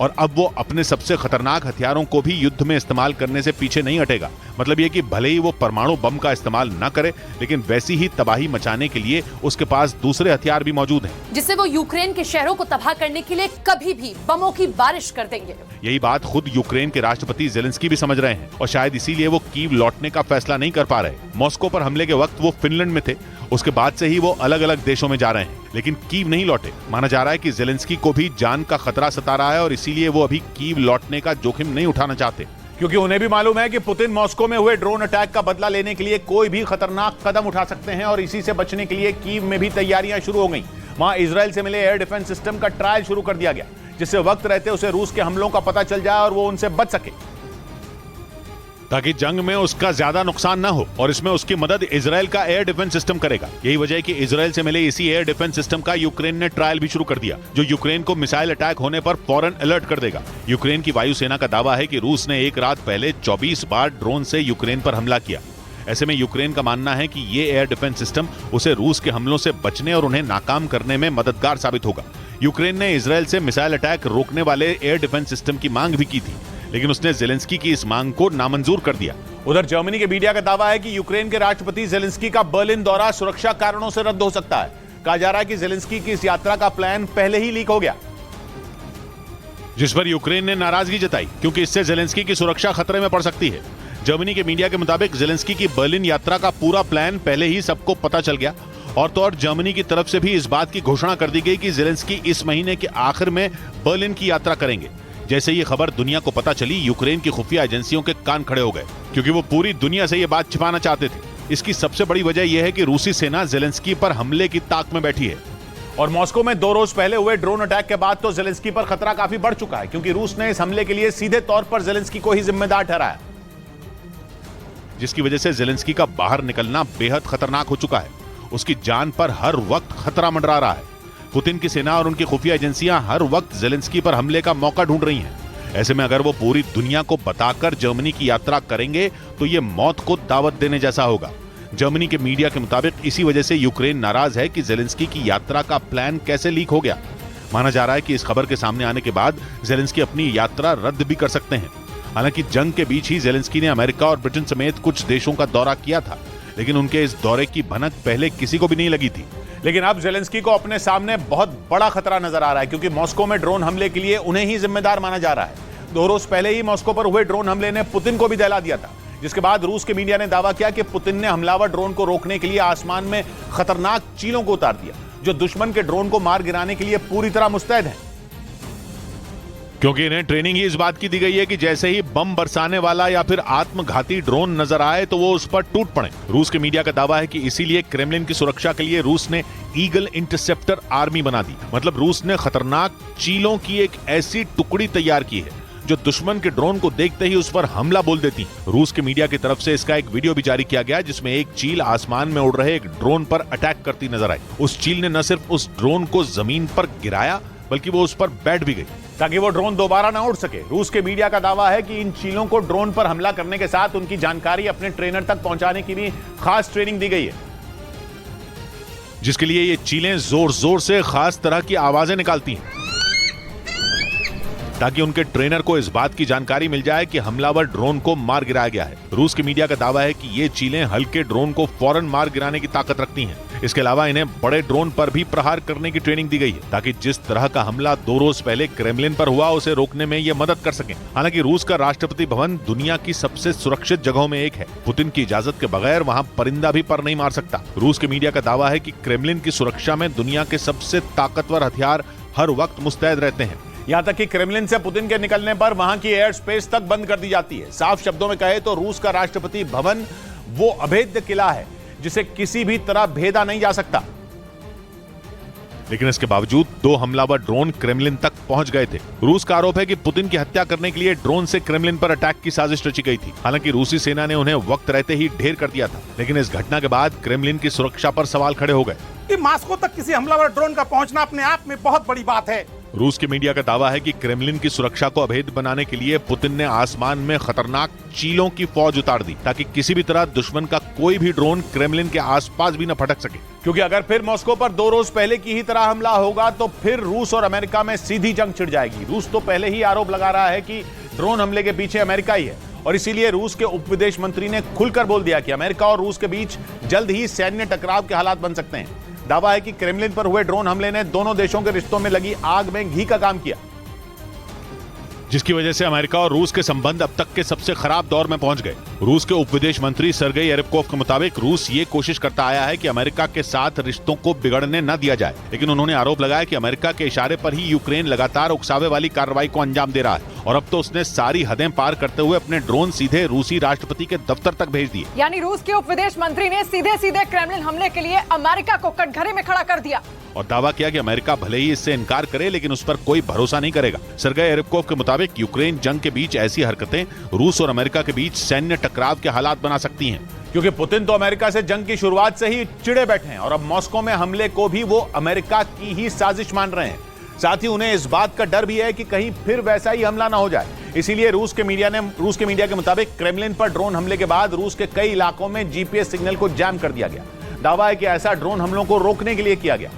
और अब वो अपने सबसे खतरनाक हथियारों को भी युद्ध में इस्तेमाल करने से पीछे नहीं हटेगा। मतलब ये कि भले ही वो परमाणु बम का इस्तेमाल न करे, लेकिन वैसी ही तबाही मचाने के लिए उसके पास दूसरे हथियार भी मौजूद हैं, जिससे वो यूक्रेन के शहरों को तबाह करने के लिए कभी भी बमों की बारिश कर देंगे। यही बात खुद यूक्रेन के राष्ट्रपति जेलेंस्की भी समझ रहे हैं और शायद इसीलिए वो कीव लौटने का फैसला नहीं कर पा रहे। मॉस्को पर हमले के वक्त वो फिनलैंड में थे, उसके बाद से ही वो अलग अलग देशों में जा रहे हैं, लेकिन कीव नहीं लौटे। माना जा रहा है कि जेलेंस्की को भी जान का खतरा सता रहा है और इसीलिए वो अभी कीव लौटने का जोखिम नहीं उठाना चाहते, क्योंकि उन्हें भी मालूम है कि पुतिन मॉस्को में हुए ड्रोन अटैक का बदला लेने के लिए कोई भी खतरनाक कदम उठा सकते हैं और इसी से बचने के लिए कीव में भी तैयारियां शुरू हो गई। वहां इजराइल से मिले एयर डिफेंस सिस्टम का ट्रायल शुरू कर दिया गया, जिससे वक्त रहते उसे रूस के हमलों का पता चल जाए और वो उनसे बच सके, ताकि जंग में उसका ज्यादा नुकसान न हो। और इसमें उसकी मदद इजराइल का एयर डिफेंस सिस्टम करेगा। यही वजह है कि इजराइल से मिले इसी एयर डिफेंस सिस्टम का यूक्रेन ने ट्रायल भी शुरू कर दिया, जो यूक्रेन को मिसाइल अटैक होने पर फौरन अलर्ट कर देगा। यूक्रेन की वायुसेना का दावा है कि रूस ने एक रात पहले 24 बार ड्रोन से यूक्रेन पर हमला किया। ऐसे में यूक्रेन का मानना है कि ये एयर डिफेंस सिस्टम उसे रूस के हमलों से बचने और उन्हें नाकाम करने में मददगार साबित होगा। यूक्रेन ने इजराइल से मिसाइल अटैक रोकने वाले एयर डिफेंस सिस्टम की मांग भी की थी, लेकिन उसने जेलेंस्की की इस मांग को नामंजूर कर दिया। उधर जर्मनी के मीडिया का दावा है कि यूक्रेन के राष्ट्रपति जेलेंस्की का बर्लिन दौरा सुरक्षा कारणों से रद्द हो सकता है। कहा जा रहा है कि जेलेंस्की की इस यात्रा का प्लान पहले ही लीक हो गया, जिस पर यूक्रेन ने नाराजगी जताई, क्योंकि इससे जेलेंस्की की सुरक्षा खतरे में पड़ सकती है। जर्मनी के मीडिया के मुताबिक जेलेंस्की की बर्लिन यात्रा का पूरा प्लान पहले ही सबको पता चल गया और तो और जर्मनी की तरफ से भी इस बात की घोषणा कर दी गई कि जेलेंस्की इस महीने के आखिर में बर्लिन की यात्रा करेंगे। जैसे ये खबर दुनिया को पता चली, यूक्रेन की खुफिया एजेंसियों के कान खड़े हो गए, क्योंकि वो पूरी दुनिया से ये बात छिपाना चाहते थे। इसकी सबसे बड़ी वजह यह है कि रूसी सेना जेलेंस्की पर हमले की ताक में बैठी है। और मॉस्को में 2 रोज पहले हुए ड्रोन अटैक के बाद तो जेलेंस्की पर खतरा काफी बढ़ चुका है, क्योंकि रूस ने इस हमले के लिए सीधे तौर पर जेलेंस्की को ही जिम्मेदार ठहराया, जिसकी वजह से जेलेंस्की का बाहर निकलना बेहद खतरनाक हो चुका है। उसकी जान पर हर वक्त खतरा मंडरा रहा है। पुतिन की सेना और उनकी खुफिया एजेंसियां हर वक्त जेलेंस्की पर हमले का मौका ढूंढ रही हैं। ऐसे में अगर वो पूरी दुनिया को बताकर जर्मनी की यात्रा करेंगे तो ये मौत को दावत देने जैसा होगा। जर्मनी के मीडिया के मुताबिक इसी वजह से यूक्रेन नाराज है कि जेलेंस्की की यात्रा का प्लान कैसे लीक हो गया। माना जा रहा है कि इस खबर के सामने आने के बाद जेलेंस्की अपनी यात्रा रद्द भी कर सकते हैं। हालांकि जंग के बीच ही जेलेंस्की ने अमेरिका और ब्रिटेन समेत कुछ देशों का दौरा किया था, लेकिन उनके इस दौरे की भनक पहले किसी को भी नहीं लगी थी। लेकिन अब जेलेंस्की को अपने सामने बहुत बड़ा खतरा नजर आ रहा है, क्योंकि मॉस्को में ड्रोन हमले के लिए उन्हें ही जिम्मेदार माना जा रहा है। 2 रोज पहले ही मॉस्को पर हुए ड्रोन हमले ने पुतिन को भी दहला दिया था, जिसके बाद रूस के मीडिया ने दावा किया कि पुतिन ने हमलावर ड्रोन को रोकने के लिए आसमान में खतरनाक चीलों को उतार दिया, जो दुश्मन के ड्रोन को मार गिराने के लिए पूरी तरह मुस्तैद हैं। क्योंकि इन्हें ट्रेनिंग ही इस बात की दी गई है कि जैसे ही बम बरसाने वाला या फिर आत्मघाती ड्रोन नजर आए तो वो उस पर टूट पड़े। रूस के मीडिया का दावा है कि इसीलिए क्रेमलिन की सुरक्षा के लिए रूस ने ईगल इंटरसेप्टर आर्मी बना दी। मतलब रूस ने खतरनाक चीलों की एक ऐसी टुकड़ी तैयार की है जो दुश्मन के ड्रोन को देखते ही उस पर हमला बोल देती। रूस के मीडिया की तरफ से इसका एक वीडियो भी जारी किया गया, जिसमें एक चील आसमान में उड़ रहे एक ड्रोन पर अटैक करती नजर आई। उस चील ने न सिर्फ उस ड्रोन को जमीन पर गिराया, बल्कि वो उस पर बैठ भी गई ताकि वो ड्रोन दोबारा ना उड़ सके। रूस के मीडिया का दावा है कि इन चीलों को ड्रोन पर हमला करने के साथ उनकी जानकारी अपने ट्रेनर तक पहुंचाने की भी खास ट्रेनिंग दी गई है, जिसके लिए ये चीलें जोर जोर से खास तरह की आवाजें निकालती हैं, ताकि उनके ट्रेनर को इस बात की जानकारी मिल जाए कि हमलावर ड्रोन को मार गिराया गया है। रूस की मीडिया का दावा है कि ये चीलें हल्के ड्रोन को फौरन मार गिराने की ताकत रखती हैं। इसके अलावा इन्हें बड़े ड्रोन पर भी प्रहार करने की ट्रेनिंग दी गई है, ताकि जिस तरह का हमला 2 रोज पहले क्रेमलिन पर हुआ उसे रोकने में ये मदद कर सकें। हालांकि रूस का राष्ट्रपति भवन दुनिया की सबसे सुरक्षित जगहों में एक है। पुतिन की इजाजत के बगैर वहां परिंदा भी पर नहीं मार सकता। रूस के मीडिया का दावा है कि क्रेमलिन की सुरक्षा में दुनिया के सबसे ताकतवर हथियार हर वक्त मुस्तैद रहते हैं। यहां तक कि क्रेमलिन से पुतिन के निकलने पर वहां की एयर स्पेस तक बंद कर दी जाती है। साफ शब्दों में कहे तो रूस का राष्ट्रपति भवन वो अभेद्य किला है जिसे किसी भी तरह भेदा नहीं जा सकता। लेकिन इसके बावजूद 2 हमलावर ड्रोन क्रेमलिन तक पहुंच गए थे। रूस का आरोप है कि पुतिन की हत्या करने के लिए ड्रोन से क्रेमलिन पर अटैक की साजिश रची गई थी। हालांकि रूसी सेना ने उन्हें वक्त रहते ही ढेर कर दिया था, लेकिन इस घटना के बाद क्रेमलिन की सुरक्षा पर सवाल खड़े हो गए। कि मॉस्को तक किसी हमलावर ड्रोन का पहुंचना अपने आप में बहुत बड़ी बात है। रूस के मीडिया का दावा है कि क्रेमलिन की सुरक्षा को अभेद बनाने के लिए पुतिन ने आसमान में खतरनाक चीलों की फौज उतार दी ताकि किसी भी तरह दुश्मन का कोई भी ड्रोन क्रेमलिन के आसपास भी न फटक सके। क्योंकि अगर फिर मॉस्को पर 2 रोज पहले की ही तरह हमला होगा तो फिर रूस और अमेरिका में सीधी जंग छिड़ जाएगी। रूस तो पहले ही आरोप लगा रहा है कि ड्रोन हमले के पीछे अमेरिका ही है और इसीलिए रूस के उप विदेश मंत्री ने खुलकर बोल दिया कि अमेरिका और रूस के बीच जल्द ही सैन्य टकराव के हालात बन सकते हैं। दावा है कि क्रेमलिन पर हुए ड्रोन हमले ने दोनों देशों के रिश्तों में लगी आग में घी का काम किया, जिसकी वजह से अमेरिका और रूस के संबंध अब तक के सबसे खराब दौर में पहुंच गए। रूस के उप विदेश मंत्री सर्गेई एरिपकोव के मुताबिक रूस ये कोशिश करता आया है कि अमेरिका के साथ रिश्तों को बिगड़ने न दिया जाए, लेकिन उन्होंने आरोप लगाया कि अमेरिका के इशारे पर ही यूक्रेन लगातार उकसावे वाली कार्रवाई को अंजाम दे रहा है और अब तो उसने सारी हदें पार करते हुए अपने ड्रोन सीधे रूसी राष्ट्रपति के दफ्तर तक भेज दिए। यानी रूस के उप विदेश मंत्री ने सीधे सीधे क्रेमलिन हमले के लिए अमेरिका को कटघरे में खड़ा कर दिया और दावा किया कि अमेरिका भले ही इससे इनकार करे लेकिन उस पर कोई भरोसा नहीं करेगा। सर्गेई एरिपकोव के मुताबिक यूक्रेन जंग के बीच ऐसी हरकतें रूस और अमेरिका के बीच सैन्य टकराव के हालात बना सकती हैं, क्योंकि पुतिन तो अमेरिका से जंग की शुरुआत से ही चिड़े बैठे हैं और अब मॉस्को में हमले को भी वो अमेरिका की ही साजिश मान रहे हैं। साथ ही उन्हें इस बात का डर भी है कि कहीं फिर वैसा ही हमला ना हो जाए। इसीलिए रूस के मीडिया के मुताबिक क्रेमलिन पर ड्रोन हमले के बाद रूस के कई इलाकों में जीपीएस सिग्नल को जैम कर दिया गया। दावा है कि ऐसा ड्रोन हमलों को रोकने के लिए किया गया,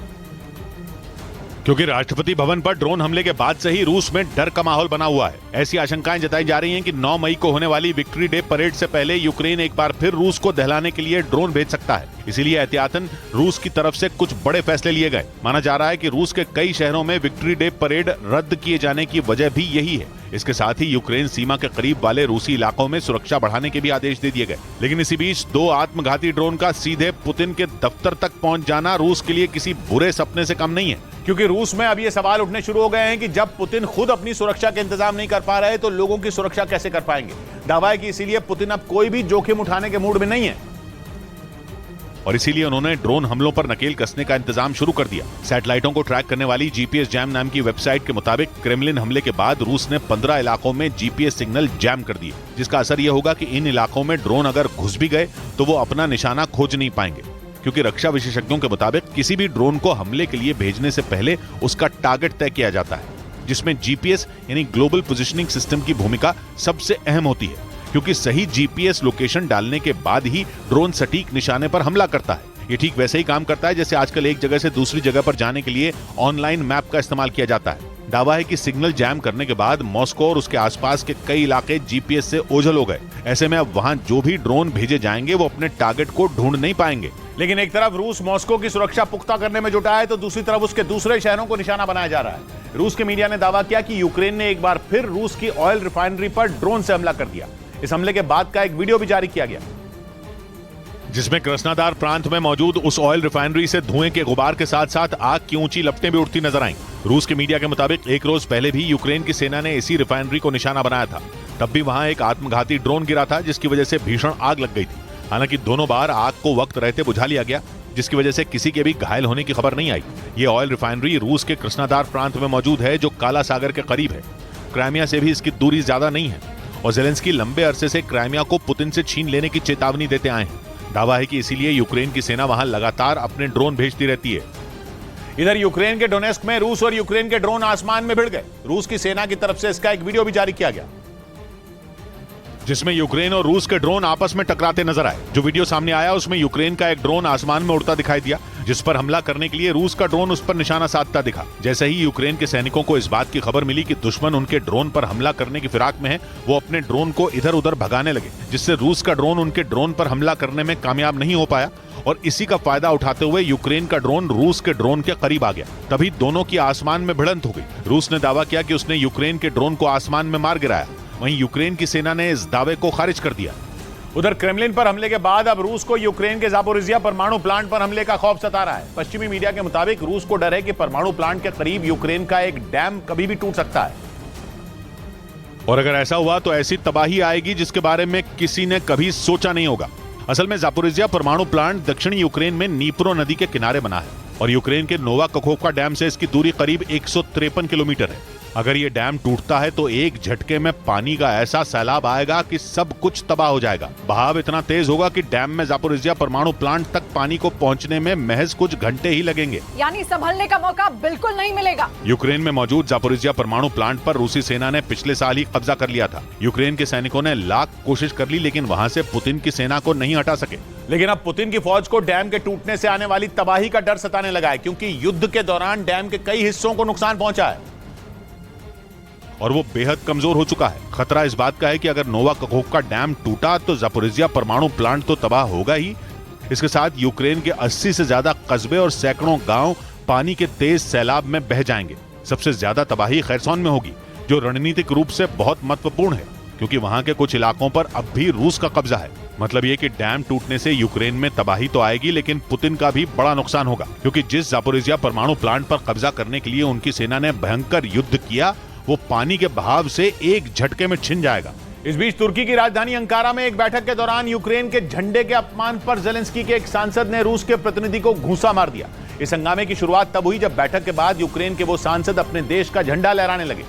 क्योंकि राष्ट्रपति भवन पर ड्रोन हमले के बाद से ही रूस में डर का माहौल बना हुआ है। ऐसी आशंकाएं जताई जा रही हैं कि 9 मई को होने वाली विक्ट्री डे परेड से पहले यूक्रेन एक बार फिर रूस को दहलाने के लिए ड्रोन भेज सकता है। इसीलिए एहतियातन रूस की तरफ से कुछ बड़े फैसले लिए गए। माना जा रहा है कि रूस के कई शहरों में विक्ट्री डे परेड रद्द किए जाने की वजह भी यही है। इसके साथ ही यूक्रेन सीमा के करीब वाले रूसी इलाकों में सुरक्षा बढ़ाने के भी आदेश दे दिए गए। लेकिन इसी बीच 2 आत्मघाती ड्रोन का सीधे पुतिन के दफ्तर तक पहुंच जाना रूस के लिए किसी बुरे सपने से कम नहीं है, क्योंकि रूस में अब ये सवाल उठने शुरू हो गए हैं कि जब पुतिन खुद अपनी सुरक्षा के इंतजाम नहीं कर पा रहे तो लोगों की सुरक्षा कैसे कर पाएंगे। दावा है कि इसीलिए पुतिन अब कोई भी जोखिम उठाने के मूड में नहीं है और इसीलिए उन्होंने ड्रोन हमलों पर नकेल कसने का इंतजाम शुरू कर दिया। सैटेलाइटों को ट्रैक करने वाली जीपीएस जैम नाम की वेबसाइट के मुताबिक क्रेमलिन हमले के बाद रूस ने 15 इलाकों में जीपीएस सिग्नल जैम कर दिए, जिसका असर यह होगा कि इन इलाकों में ड्रोन अगर घुस भी गए तो वो अपना निशाना खोज नहीं पाएंगे, क्योंकि रक्षा विशेषज्ञों के मुताबिक किसी भी ड्रोन को हमले के लिए भेजने से पहले उसका टारगेट तय किया जाता है, जिसमें जीपीएस यानी ग्लोबल पोजिशनिंग सिस्टम की भूमिका सबसे अहम होती है, क्योंकि सही जीपीएस लोकेशन डालने के बाद ही ड्रोन सटीक निशाने पर हमला करता है। ये ठीक वैसे ही काम करता है जैसे आजकल एक जगह से दूसरी जगह पर जाने के लिए ऑनलाइन मैप का इस्तेमाल किया जाता है। दावा है कि सिग्नल जैम करने के बाद मॉस्को और उसके आसपास के कई इलाके जीपीएस से ओझल हो गए। ऐसे में अब वहां जो भी ड्रोन भेजे जाएंगे वो अपने टारगेट को ढूंढ नहीं पाएंगे। लेकिन एक तरफ रूस मॉस्को की सुरक्षा पुख्ता करने में जुटा है तो दूसरी तरफ उसके दूसरे शहरों को निशाना बनाया जा रहा है। रूस के मीडिया ने दावा किया कि यूक्रेन ने एक बार फिर रूस की ऑयल रिफाइनरी पर ड्रोन से हमला कर दिया। इस हमले के बाद का एक वीडियो भी जारी किया गया, जिसमें कृष्णादार प्रांत में मौजूद उस ऑयल रिफाइनरी से धुएं के गुबार के साथ साथ आग की ऊंची लपटें भी उठती नजर आईं। रूस के मीडिया के मुताबिक एक रोज पहले भी यूक्रेन की सेना ने इसी रिफाइनरी को निशाना बनाया था। तब भी वहां एक आत्मघाती ड्रोन गिरा था, जिसकी वजह से भीषण आग लग गई थी। हालांकि दोनों बार आग को वक्त रहते बुझा लिया गया, जिसकी वजह से किसी के भी घायल होने की खबर नहीं आई। ये ऑयल रिफाइनरी रूस के कृष्णादार प्रांत में मौजूद है, जो काला सागर के करीब है। क्राइमिया से भी इसकी दूरी ज्यादा नहीं है और जेलेंस्की लंबे अरसे से क्राइमिया को पुतिन से छीन लेने की चेतावनी देते आए हैं। दावा है कि इसीलिए यूक्रेन की सेना वहां लगातार अपने ड्रोन भेजती रहती है। इधर यूक्रेन के डोनेस्क में रूस और यूक्रेन के ड्रोन आसमान में भिड़ गए। रूस की सेना की तरफ से इसका एक वीडियो भी जारी किया गया, जिसमें यूक्रेन और रूस के ड्रोन आपस में टकराते नजर आए। जो वीडियो सामने आया उसमें यूक्रेन का एक ड्रोन आसमान में उड़ता दिखाई दिया, जिस पर हमला करने के लिए रूस का ड्रोन उस पर निशाना साधता दिखा। जैसे ही यूक्रेन के सैनिकों को इस बात की खबर मिली कि दुश्मन उनके ड्रोन पर हमला करने की फिराक में है, वो अपने ड्रोन को इधर उधर भगाने लगे, जिससे रूस का ड्रोन उनके ड्रोन पर हमला करने में कामयाब नहीं हो पाया और इसी का फायदा उठाते हुए यूक्रेन का ड्रोन रूस के ड्रोन के करीब आ गया। तभी दोनों की आसमान में भिड़ंत हो गई। रूस ने दावा किया कि उसने यूक्रेन के ड्रोन को आसमान में मार गिराया, वहीं यूक्रेन की सेना ने इस दावे को खारिज कर दिया। उधर क्रेमलिन पर हमले के बाद अब रूस को यूक्रेन के जापोरिजिया परमाणु प्लांट पर हमले का खौफ सता रहा है। पश्चिमी मीडिया के मुताबिक रूस को डर है कि परमाणु प्लांट के करीब यूक्रेन का एक डैम कभी भी टूट सकता है और अगर ऐसा हुआ तो ऐसी तबाही आएगी जिसके बारे में किसी ने कभी सोचा नहीं होगा। असल में जापोरिजिया परमाणु प्लांट दक्षिणी यूक्रेन में नीप्रो नदी के किनारे बना है और यूक्रेन के नोवा कखोवका डैम से इसकी दूरी करीब 153 किलोमीटर है। अगर ये डैम टूटता है तो एक झटके में पानी का ऐसा सैलाब आएगा कि सब कुछ तबाह हो जाएगा। बहाव इतना तेज होगा कि डैम में जापोरिजिया परमाणु प्लांट तक पानी को पहुंचने में महज कुछ घंटे ही लगेंगे। यानी संभलने का मौका बिल्कुल नहीं मिलेगा। यूक्रेन में मौजूद जापोरिजिया परमाणु प्लांट पर रूसी सेना ने पिछले साल ही कब्जा कर लिया था। यूक्रेन के सैनिकों ने लाख कोशिश कर ली, लेकिन वहां से पुतिन की सेना को नहीं हटा सके। लेकिन अब पुतिन की फौज को डैम के टूटने से आने वाली तबाही का डर सताने लगा है, क्योंकि युद्ध के दौरान डैम के कई हिस्सों को नुकसान पहुंचा है और वो बेहद कमजोर हो चुका है। खतरा इस बात का है कि अगर नोवा कखोवका डैम टूटा तो जापोरिजिया परमाणु प्लांट तो तबाह होगा ही, इसके साथ यूक्रेन के 80 से ज्यादा कस्बे और सैकड़ों गांव पानी के तेज सैलाब में बह जाएंगे। सबसे ज्यादा तबाही खैरसोन में होगी, जो रणनीतिक रूप से बहुत महत्वपूर्ण है, क्योंकि वहां के कुछ इलाकों पर अब भी रूस का कब्जा है। मतलब ये कि डैम टूटने से यूक्रेन में तबाही तो आएगी, लेकिन पुतिन का भी बड़ा नुकसान होगा, क्योंकि जिस जापोरिजिया परमाणु प्लांट पर कब्जा करने के लिए उनकी सेना ने भयंकर युद्ध किया, वो पानी के बहाव से एक झटके में छिन जाएगा। इस बीच तुर्की की राजधानी अंकारा में एक बैठक के दौरान यूक्रेन के झंडे के अपमान पर जेलेंस्की के एक सांसद ने रूस के प्रतिनिधि को घूंसा मार दिया। इस हंगामे की शुरुआत तब हुई जब बैठक के बाद यूक्रेन के वो सांसद अपने देश का झंडा लहराने लगे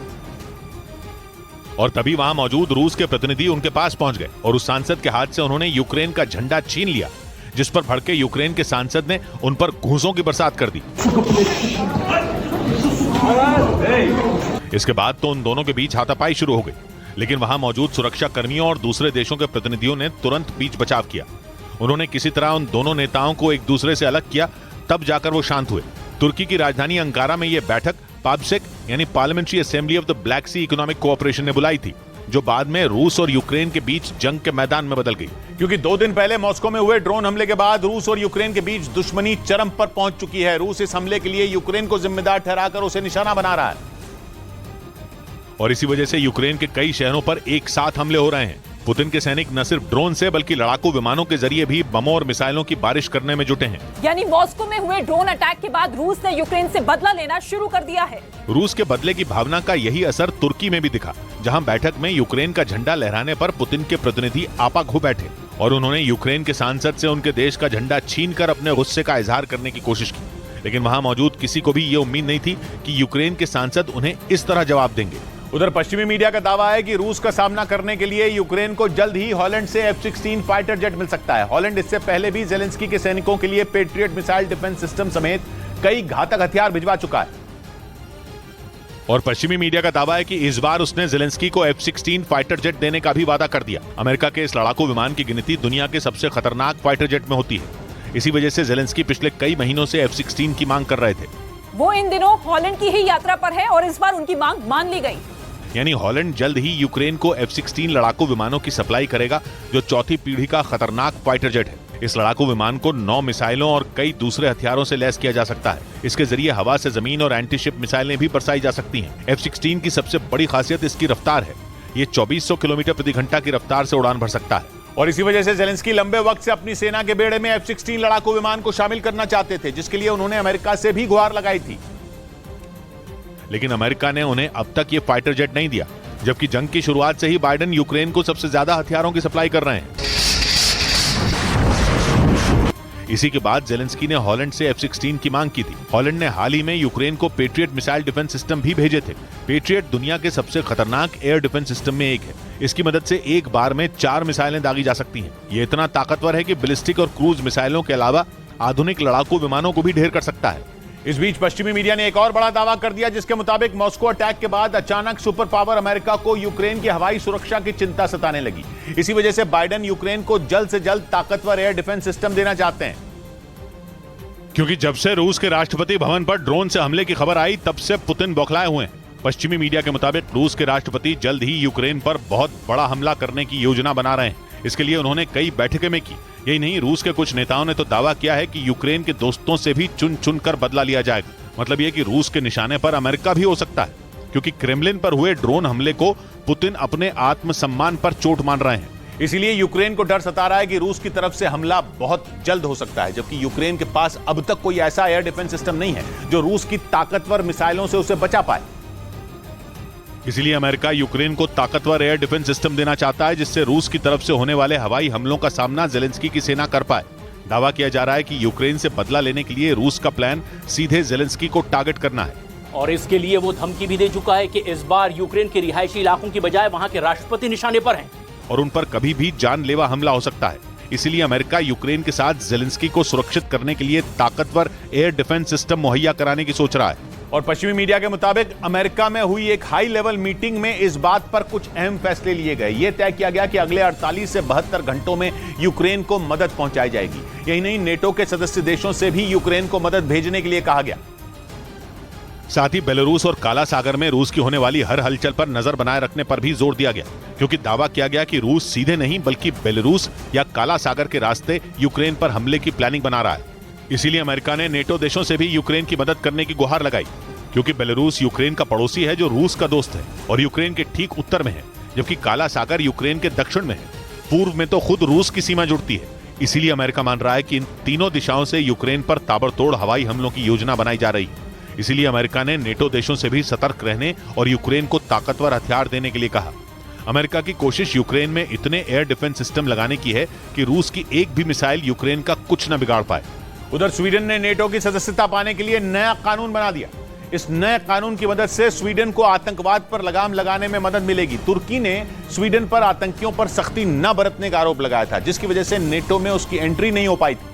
और तभी वहां मौजूद रूस के प्रतिनिधि उनके पास पहुंच गए और उस सांसद के हाथ से उन्होंने यूक्रेन का झंडा छीन लिया, जिस पर भड़के यूक्रेन के सांसद ने उन पर घूंसों की बरसात कर दी। इसके बाद तो उन दोनों के बीच हाथापाई शुरू हो गई, लेकिन वहां मौजूद सुरक्षा कर्मियों और दूसरे देशों के प्रतिनिधियों ने तुरंत बीच बचाव किया। उन्होंने किसी तरह उन दोनों नेताओं को एक दूसरे से अलग किया, तब जाकर वो शांत हुए। तुर्की की राजधानी अंकारा में यह बैठक पाब्सेक यानी Parliamentary Assembly of the Black Sea Economic Cooperation ने बुलाई थी, जो बाद में रूस और यूक्रेन के बीच जंग के मैदान में बदल गई। क्योंकि 2 दिन पहले मॉस्को में हुए ड्रोन हमले के बाद रूस और यूक्रेन के बीच दुश्मनी चरम पर पहुंच चुकी है। रूस इस हमले के लिए यूक्रेन को जिम्मेदार ठहराकर उसे निशाना बना रहा है और इसी वजह से यूक्रेन के कई शहरों पर एक साथ हमले हो रहे हैं। पुतिन के सैनिक न सिर्फ ड्रोन से बल्कि लड़ाकू विमानों के जरिए भी बमों और मिसाइलों की बारिश करने में जुटे हैं। यानी मॉस्को में हुए ड्रोन अटैक के बाद रूस ने यूक्रेन से बदला लेना शुरू कर दिया है। रूस के बदले की भावना का यही असर तुर्की में भी दिखा, जहां बैठक में यूक्रेन का झंडा लहराने पर पुतिन के प्रतिनिधि आपा खो बैठे और उन्होंने यूक्रेन के सांसद से उनके देश का झंडा छीनकर अपने गुस्से का इजहार करने की कोशिश की। लेकिन वहां मौजूद किसी को भी ये उम्मीद नहीं थी कि यूक्रेन के सांसद उन्हें इस तरह जवाब देंगे। उधर पश्चिमी मीडिया का दावा है कि रूस का सामना करने के लिए यूक्रेन को जल्द ही हॉलैंड से F-16 फाइटर जेट मिल सकता है। हॉलैंड इससे पहले भी जेलेंस्की के सैनिकों के लिए पेट्रियट मिसाइल डिफेंस सिस्टम समेत कई घातक हथियार भिजवा चुका है और पश्चिमी मीडिया का दावा है कि इस बार उसने जेलेंस्की को F-16 फाइटर जेट देने का भी वादा कर दिया। अमेरिका के इस लड़ाकू विमान की गिनती दुनिया के सबसे खतरनाक फाइटर जेट में होती है। इसी वजह से जेलेंस्की पिछले कई महीनों से F-16 की मांग कर रहे थे। वो इन दिनों हॉलैंड की ही यात्रा पर है और इस बार उनकी मांग मान ली गई। यानी हॉलैंड जल्द ही यूक्रेन को F-16 लड़ाकू विमानों की सप्लाई करेगा, जो चौथी पीढ़ी का खतरनाक फाइटर जेट है। इस लड़ाकू विमान को 9 मिसाइलों और कई दूसरे हथियारों से लैस किया जा सकता है। इसके जरिए हवा से जमीन और एंटीशिप मिसाइलें भी बरसाई जा सकती हैं। F-16 की सबसे बड़ी खासियत इसकी रफ्तार है। ये 2400 किलोमीटर प्रति घंटा की रफ्तार से उड़ान भर सकता है और इसी वजह से जेलेंस्की लंबे वक्त से अपनी सेना के बेड़े में F-16 लड़ाकू विमान को शामिल करना चाहते थे, जिसके लिए उन्होंने अमेरिका से भी गुहार लगाई थी। लेकिन अमेरिका ने उन्हें अब तक ये फाइटर जेट नहीं दिया, जबकि जंग की शुरुआत से ही बाइडेन यूक्रेन को सबसे ज्यादा हथियारों की सप्लाई कर रहे हैं। इसी के बाद जेलेंस्की ने हॉलैंड से F-16 की मांग की थी। हॉलैंड ने हाल ही में यूक्रेन को पेट्रियट मिसाइल डिफेंस सिस्टम भी भेजे थे। पेट्रियट दुनिया के सबसे खतरनाक एयर डिफेंस सिस्टम में एक है। इसकी मदद से एक बार में 4 मिसाइलें दागी जा सकती हैं। ये इतना ताकतवर है कि बैलिस्टिक और क्रूज मिसाइलों के अलावा आधुनिक लड़ाकू विमानों को भी ढेर कर सकता है। इस बीच पश्चिमी मीडिया ने एक और बड़ा दावा कर दिया, जिसके मुताबिक मॉस्को अटैक के बाद अचानक सुपर पावर अमेरिका को यूक्रेन की हवाई सुरक्षा की चिंता सताने लगी। इसी वजह से बाइडेन यूक्रेन को जल्द से जल्द ताकतवर एयर डिफेंस सिस्टम देना चाहते हैं। क्योंकि जब से रूस के राष्ट्रपति भवन पर ड्रोन से हमले की खबर आई, तब से पुतिन बौखलाए हुए हैं। पश्चिमी मीडिया के मुताबिक रूस के राष्ट्रपति जल्द ही यूक्रेन पर बहुत बड़ा हमला करने की योजना बना रहे हैं। इसके लिए उन्होंने कई बैठकें में की। यही नहीं, रूस के कुछ नेताओं ने तो दावा किया है कि यूक्रेन के दोस्तों से भी चुन चुन कर बदला लिया जाएगा। मतलब यह कि रूस के निशाने पर अमेरिका भी हो सकता है, क्योंकि क्रेमलिन पर हुए ड्रोन हमले को पुतिन अपने आत्मसम्मान पर चोट मान रहे हैं। इसीलिए यूक्रेन को डर सता रहा है कि रूस की तरफ से हमला बहुत जल्द हो सकता है, जबकि यूक्रेन के पास अब तक कोई ऐसा एयर डिफेंस सिस्टम नहीं है जो रूस की ताकतवर मिसाइलों से उसे बचा पाए। इसीलिए अमेरिका यूक्रेन को ताकतवर एयर डिफेंस सिस्टम देना चाहता है, जिससे रूस की तरफ से होने वाले हवाई हमलों का सामना जेलेंस्की की सेना कर पाए। दावा किया जा रहा है कि यूक्रेन से बदला लेने के लिए रूस का प्लान सीधे जेलेंस्की को टारगेट करना है। और इसके लिए वो धमकी भी दे चुका है कि इस बार यूक्रेन के रिहायशी इलाकों की बजाय वहां के राष्ट्रपति निशाने पर हैं और उन पर कभी भी जानलेवा हमला हो सकता है। इसलिए अमेरिका यूक्रेन के साथ जेलेंस्की को सुरक्षित करने के लिए ताकतवर एयर डिफेंस सिस्टम मुहैया कराने की सोच रहा है। और पश्चिमी मीडिया के मुताबिक अमेरिका में हुई एक हाई लेवल मीटिंग में इस बात पर कुछ अहम फैसले लिए गए। यह तय किया गया कि अगले 48 से 72 घंटों में यूक्रेन को मदद पहुंचाई जाएगी। यही नहीं, नेटो के सदस्य देशों से भी यूक्रेन को मदद भेजने के लिए कहा गया। साथ ही बेलारूस और काला सागर में रूस की होने वाली हर हलचल पर नजर बनाए रखने पर भी जोर दिया गया, क्योंकि दावा किया गया कि रूस सीधे नहीं बल्कि बेलारूस या काला सागर के रास्ते यूक्रेन पर हमले की प्लानिंग बना रहा है। इसीलिए अमेरिका ने नेटो देशों से भी यूक्रेन की मदद करने की गुहार लगाई, क्योंकि बेलारूस यूक्रेन का पड़ोसी है जो रूस का दोस्त है और यूक्रेन के ठीक उत्तर में है, जबकि काला सागर यूक्रेन के दक्षिण में है। पूर्व में तो खुद रूस की सीमा जुड़ती है। इसीलिए अमेरिका मान रहा है कि इन तीनों दिशाओं से यूक्रेन पर ताबड़तोड़ हवाई हमलों की योजना बनाई जा रही है। इसीलिए अमेरिका ने नेटो देशों से भी सतर्क रहने और यूक्रेन को ताकतवर हथियार देने के लिए कहा। अमेरिका की कोशिश यूक्रेन में इतने एयर डिफेंस सिस्टम लगाने की है कि रूस की एक भी मिसाइल यूक्रेन का कुछ न बिगाड़ पाए। उधर स्वीडन ने नेटो की सदस्यता पाने के लिए नया कानून बना दिया। इस नए कानून की मदद से स्वीडन को आतंकवाद पर लगाम लगाने में मदद मिलेगी। तुर्की ने स्वीडन पर आतंकियों पर सख्ती न बरतने का आरोप लगाया था, जिसकी वजह से नेटो में उसकी एंट्री नहीं हो पाई थी।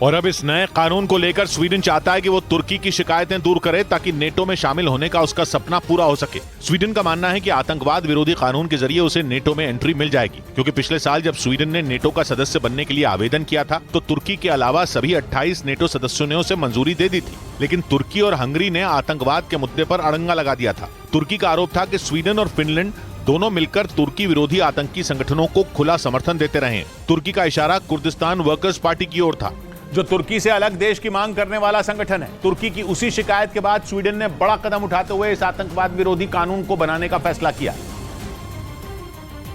और अब इस नए कानून को लेकर स्वीडन चाहता है कि वो तुर्की की शिकायतें दूर करे ताकि नेटो में शामिल होने का उसका सपना पूरा हो सके। स्वीडन का मानना है कि आतंकवाद विरोधी कानून के जरिए उसे नेटो में एंट्री मिल जाएगी, क्योंकि पिछले साल जब स्वीडन ने नेटो का सदस्य बनने के लिए आवेदन किया था तो तुर्की के अलावा सभी 28 नेटो सदस्यों ने उसे मंजूरी दे दी थी। लेकिन तुर्की और हंगरी ने आतंकवाद के मुद्दे पर अड़ंगा लगा दिया था। तुर्की का आरोप था कि स्वीडन और फिनलैंड दोनों मिलकर तुर्की विरोधी आतंकी संगठनों को खुला समर्थन देते रहे। तुर्की का इशारा कुर्दिस्तान वर्कर्स पार्टी की ओर था, जो तुर्की से अलग देश की मांग करने वाला संगठन है। तुर्की की उसी शिकायत के बाद स्वीडन ने बड़ा कदम उठाते हुए इस आतंकवाद विरोधी कानून को बनाने का फैसला किया,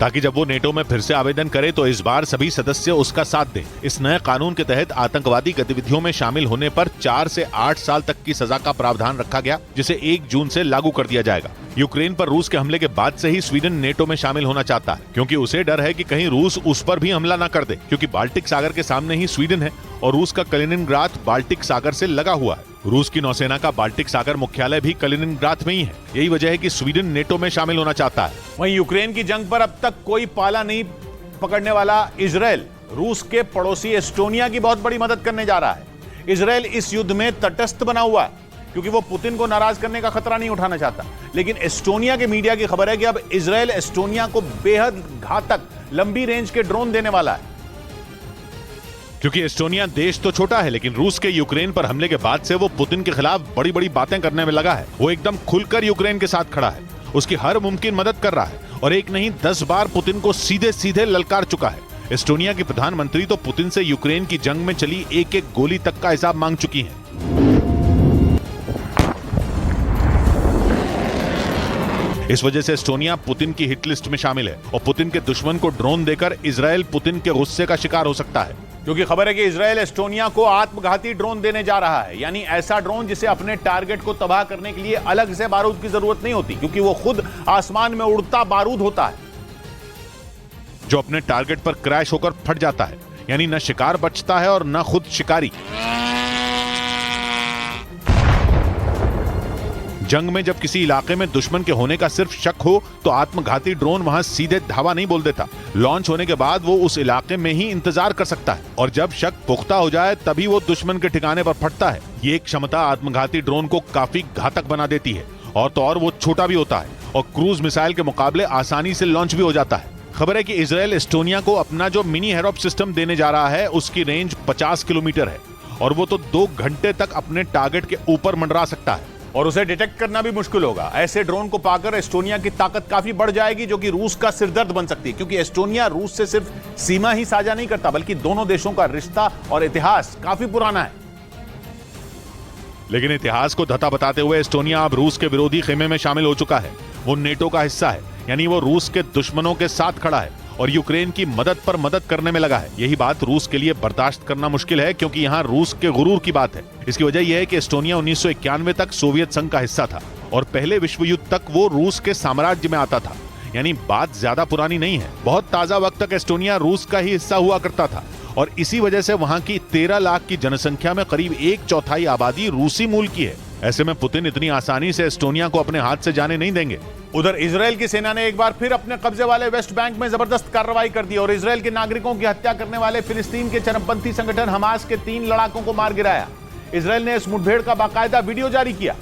ताकि जब वो नेटो में फिर से आवेदन करे तो इस बार सभी सदस्य उसका साथ दें। इस नए कानून के तहत आतंकवादी गतिविधियों में शामिल होने पर 4 से 8 साल तक की सजा का प्रावधान रखा गया, जिसे 1 जून से लागू कर दिया जाएगा। यूक्रेन पर रूस के हमले के बाद से ही स्वीडन नेटो में शामिल होना चाहता है, क्योंकि उसे डर है कि कहीं रूस उस पर भी हमला न कर दे, क्योंकि बाल्टिक सागर के सामने ही स्वीडन है और रूस का कलिनिनग्राद बाल्टिक सागर से लगा हुआ है। रूस की नौसेना का बाल्टिक सागर मुख्यालय भी कलिनिनग्राद में ही है। यही वजह है कि स्वीडन नेटो में शामिल होना चाहता है। वहीं यूक्रेन की जंग पर अब तक कोई पाला नहीं पकड़ने वाला इजरायल रूस के पड़ोसी एस्टोनिया की बहुत बड़ी मदद करने जा रहा है। इजरायल इस युद्ध में तटस्थ बना हुआ है, क्योंकि वो पुतिन को नाराज करने का खतरा नहीं उठाना चाहता। लेकिन एस्टोनिया के मीडिया की खबर है कि अब इजरायल एस्टोनिया को बेहद घातक लंबी रेंज के ड्रोन देने वाला है। क्योंकि एस्टोनिया देश तो छोटा है, लेकिन रूस के यूक्रेन पर हमले के बाद से वो पुतिन के खिलाफ बड़ी बड़ी बातें करने में लगा है। वो एकदम खुलकर यूक्रेन के साथ खड़ा है, उसकी हर मुमकिन मदद कर रहा है और एक नहीं 10 बार पुतिन को सीधे सीधे ललकार चुका है। एस्टोनिया की प्रधानमंत्री तो पुतिन से यूक्रेन की जंग में चली एक एक गोली तक का हिसाब मांग चुकी हैं। इस वजह से एस्टोनिया पुतिन की हिट लिस्ट में शामिल है और पुतिन के दुश्मन को ड्रोन देकर इजरायल पुतिन के गुस्से का शिकार हो सकता है। क्योंकि खबर है कि इजरायल एस्टोनिया को आत्मघाती ड्रोन देने जा रहा है, यानी ऐसा ड्रोन जिसे अपने टारगेट को तबाह करने के लिए अलग से बारूद की जरूरत नहीं होती, क्योंकि वो खुद आसमान में उड़ता बारूद होता है जो अपने टारगेट पर क्रैश होकर फट जाता है। यानी न शिकार बचता है और न खुद शिकारी। जंग में जब किसी इलाके में दुश्मन के होने का सिर्फ शक हो तो आत्मघाती ड्रोन वहां सीधे धावा नहीं बोल देता। लॉन्च होने के बाद वो उस इलाके में ही इंतजार कर सकता है और जब शक पुख्ता हो जाए तभी वो दुश्मन के ठिकाने पर फटता है। ये एक क्षमता आत्मघाती ड्रोन को काफी घातक बना देती है और तो और वो छोटा भी होता है और क्रूज मिसाइल के मुकाबले आसानी से लॉन्च भी हो जाता है। खबर है कि इजरायल एस्टोनिया को अपना जो मिनी हेरोप सिस्टम देने जा रहा है उसकी रेंज 50 किलोमीटर है और वो तो 2 घंटे तक अपने टारगेट के ऊपर मंडरा सकता है और उसे डिटेक्ट करना भी मुश्किल होगा। ऐसे ड्रोन को पाकर एस्टोनिया की ताकत काफी बढ़ जाएगी, जो कि रूस का सिरदर्द बन सकती है, क्योंकि एस्टोनिया रूस से सिर्फ सीमा ही साझा नहीं करता बल्कि दोनों देशों का रिश्ता और इतिहास काफी पुराना है। लेकिन इतिहास को धता बताते हुए एस्टोनिया अब रूस के विरोधी खेमे में शामिल हो चुका है। वो नेटो का हिस्सा है, यानी वो रूस के दुश्मनों के साथ खड़ा है और यूक्रेन की मदद पर मदद करने में लगा है। यही बात रूस के लिए बर्दाश्त करना मुश्किल है, क्योंकि यहाँ रूस के गुरूर की बात है। इसकी वजह यह है कि एस्टोनिया 1991 तक सोवियत संघ का हिस्सा था और पहले विश्व युद्ध तक वो रूस के साम्राज्य में आता था। यानी बात ज्यादा पुरानी नहीं है। बहुत ताजा वक्त तक एस्टोनिया रूस का ही हिस्सा हुआ करता था और इसी वजह से वहां की 13 लाख की जनसंख्या में करीब 1/4 आबादी रूसी मूल की है। ऐसे में पुतिन इतनी आसानी से एस्टोनिया को अपने हाथ से जाने नहीं देंगे। उधर इजराइल की सेना ने एक बार फिर अपने कब्जे वाले वेस्ट बैंक में जबरदस्त कार्रवाई कर दी और इजराइल के नागरिकों की हत्या करने वाले फिलिस्तीन के चरमपंथी संगठन हमास के 3 लड़ाकों को मार गिराया। इजराइल ने इस मुठभेड़ का बाकायदा वीडियो जारी किया,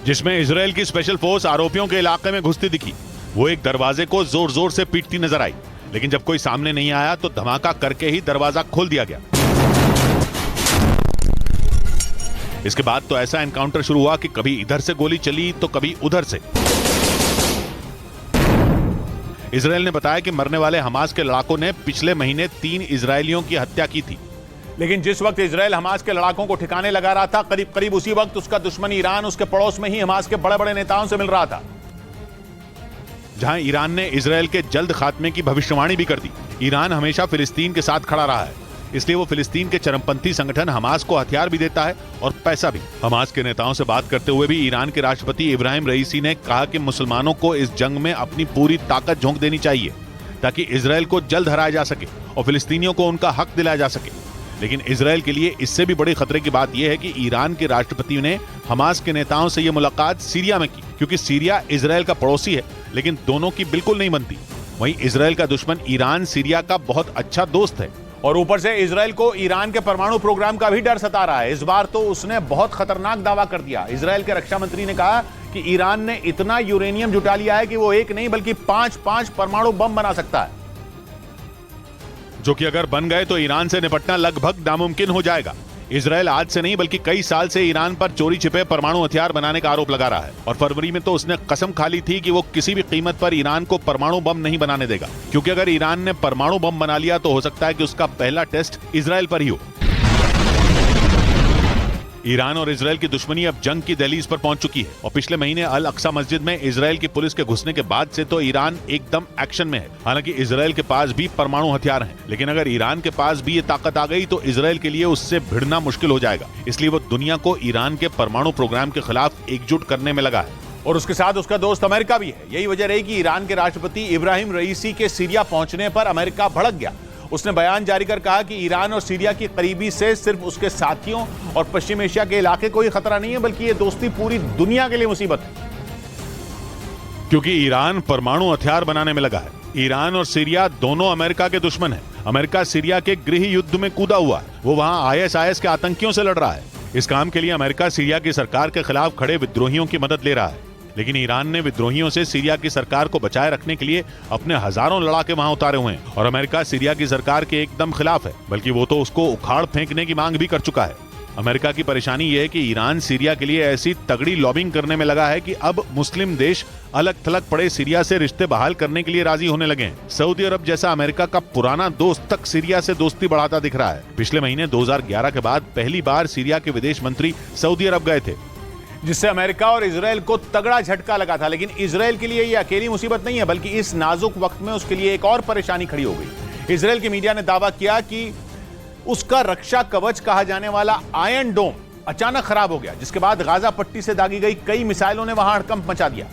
जिसमें इजराइल की स्पेशल फोर्स आरोपियों के इलाके में घुसती दिखी। वो एक दरवाजे को जोर जोर से पीटती नजर आई, लेकिन जब कोई सामने नहीं आया तो धमाका करके ही दरवाजा खोल दिया गया। इसके बाद तो ऐसा एनकाउंटर शुरू हुआ कि कभी इधर से गोली चली तो कभी उधर से। इजराइल ने बताया कि मरने वाले हमास के लड़ाकों ने पिछले महीने 3 इजरायलियों की हत्या की थी। लेकिन जिस वक्त इजराइल हमास के लड़ाकों को ठिकाने लगा रहा था, करीब करीब उसी वक्त उसका दुश्मन ईरान उसके पड़ोस में ही हमास के बड़े बड़े नेताओं से मिल रहा था। जहां ईरान ने इजराइल के जल्द खात्मे की भविष्यवाणी भी कर दी। ईरान हमेशा फिलिस्तीन के साथ खड़ा रहा है, इसलिए वो फिलिस्तीन के चरमपंथी संगठन हमास को हथियार भी देता है और पैसा भी। हमास के नेताओं से बात करते हुए भी ईरान के राष्ट्रपति इब्राहिम रईसी ने कहा कि मुसलमानों को इस जंग में अपनी पूरी ताकत झोंक देनी चाहिए ताकि इजराइल को जल्द हराया जा सके और फिलिस्तीनियों को उनका हक दिलाया जा सके। लेकिन इजराइल के लिए इससे भी बड़े खतरे की बात यह है कि ईरान के राष्ट्रपति ने हमास के नेताओं से यह मुलाकात सीरिया में की, क्योंकि सीरिया इजराइल का पड़ोसी है, लेकिन दोनों की बिल्कुल नहीं बनती। वहीं इजराइल का दुश्मन ईरान सीरिया का बहुत अच्छा दोस्त है और ऊपर से इजराइल को ईरान के परमाणु प्रोग्राम का भी डर सता रहा है। इस बार तो उसने बहुत खतरनाक दावा कर दिया। इजराइल के रक्षा मंत्री ने कहा कि ईरान ने इतना यूरेनियम जुटा लिया है कि वो एक नहीं बल्कि 5 परमाणु बम बना सकता है, जो कि अगर बन गए तो ईरान से निपटना लगभग नामुमकिन हो जाएगा। इजराइल आज से नहीं बल्कि कई साल से ईरान पर चोरी छिपे परमाणु हथियार बनाने का आरोप लगा रहा है और फरवरी में तो उसने कसम खा ली थी कि वो किसी भी कीमत पर ईरान को परमाणु बम नहीं बनाने देगा, क्योंकि अगर ईरान ने परमाणु बम बना लिया तो हो सकता है कि उसका पहला टेस्ट इजराइल पर ही हो। ईरान और इजराइल की दुश्मनी अब जंग की दहलीज पर पहुंच चुकी है और पिछले महीने अल अक्सा मस्जिद में इजराइल की पुलिस के घुसने के बाद से तो ईरान एकदम एक्शन में है। हालांकि इजराइल के पास भी परमाणु हथियार हैं, लेकिन अगर ईरान के पास भी ये ताकत आ गई तो इजराइल के लिए उससे भिड़ना मुश्किल हो जाएगा। इसलिए वो दुनिया को ईरान के परमाणु प्रोग्राम के खिलाफ एकजुट करने में लगा है और उसके साथ उसका दोस्त अमेरिका भी है। यही वजह रही कि ईरान के राष्ट्रपति इब्राहिम रईसी के सीरिया पहुंचने पर अमेरिका भड़क गया। उसने बयान जारी कर कहा कि ईरान और सीरिया की करीबी से सिर्फ उसके साथियों और पश्चिम एशिया के इलाके को ही खतरा नहीं है, बल्कि ये दोस्ती पूरी दुनिया के लिए मुसीबत है, क्योंकि ईरान परमाणु हथियार बनाने में लगा है। ईरान और सीरिया दोनों अमेरिका के दुश्मन हैं। अमेरिका सीरिया के गृह युद्ध में कूदा हुआ है, वो वहां आईएसआईएस के आतंकियों से लड़ रहा है। इस काम के लिए अमेरिका सीरिया की सरकार के खिलाफ खड़े विद्रोहियों की मदद ले रहा है, लेकिन ईरान ने विद्रोहियों से सीरिया की सरकार को बचाए रखने के लिए अपने हजारों लड़ाके वहां उतारे हुए हैं और अमेरिका सीरिया की सरकार के एकदम खिलाफ है, बल्कि वो तो उसको उखाड़ फेंकने की मांग भी कर चुका है। अमेरिका की परेशानी यह है कि ईरान सीरिया के लिए ऐसी तगड़ी लॉबिंग करने में लगा है कि अब मुस्लिम देश अलग थलग पड़े सीरिया से रिश्ते बहाल करने के लिए राजी होने लगे हैं। सऊदी अरब जैसा अमेरिका का पुराना दोस्त तक सीरिया से दोस्ती बढ़ाता दिख रहा है। पिछले महीने 2011 के बाद पहली बार सीरिया के विदेश मंत्री सऊदी अरब गए थे, जिससे अमेरिका और इजराइल को तगड़ा झटका लगा था। लेकिन इजराइल के लिए यह अकेली मुसीबत नहीं है, बल्कि इस नाजुक वक्त में उसके लिए एक और परेशानी खड़ी हो गई। इजराइल की मीडिया ने दावा किया कि उसका रक्षा कवच कहा जाने वाला आयरन डोम अचानक खराब हो गया, जिसके बाद गाजा पट्टी से दागी गई कई मिसाइलों ने वहां हड़कंप मचा दिया,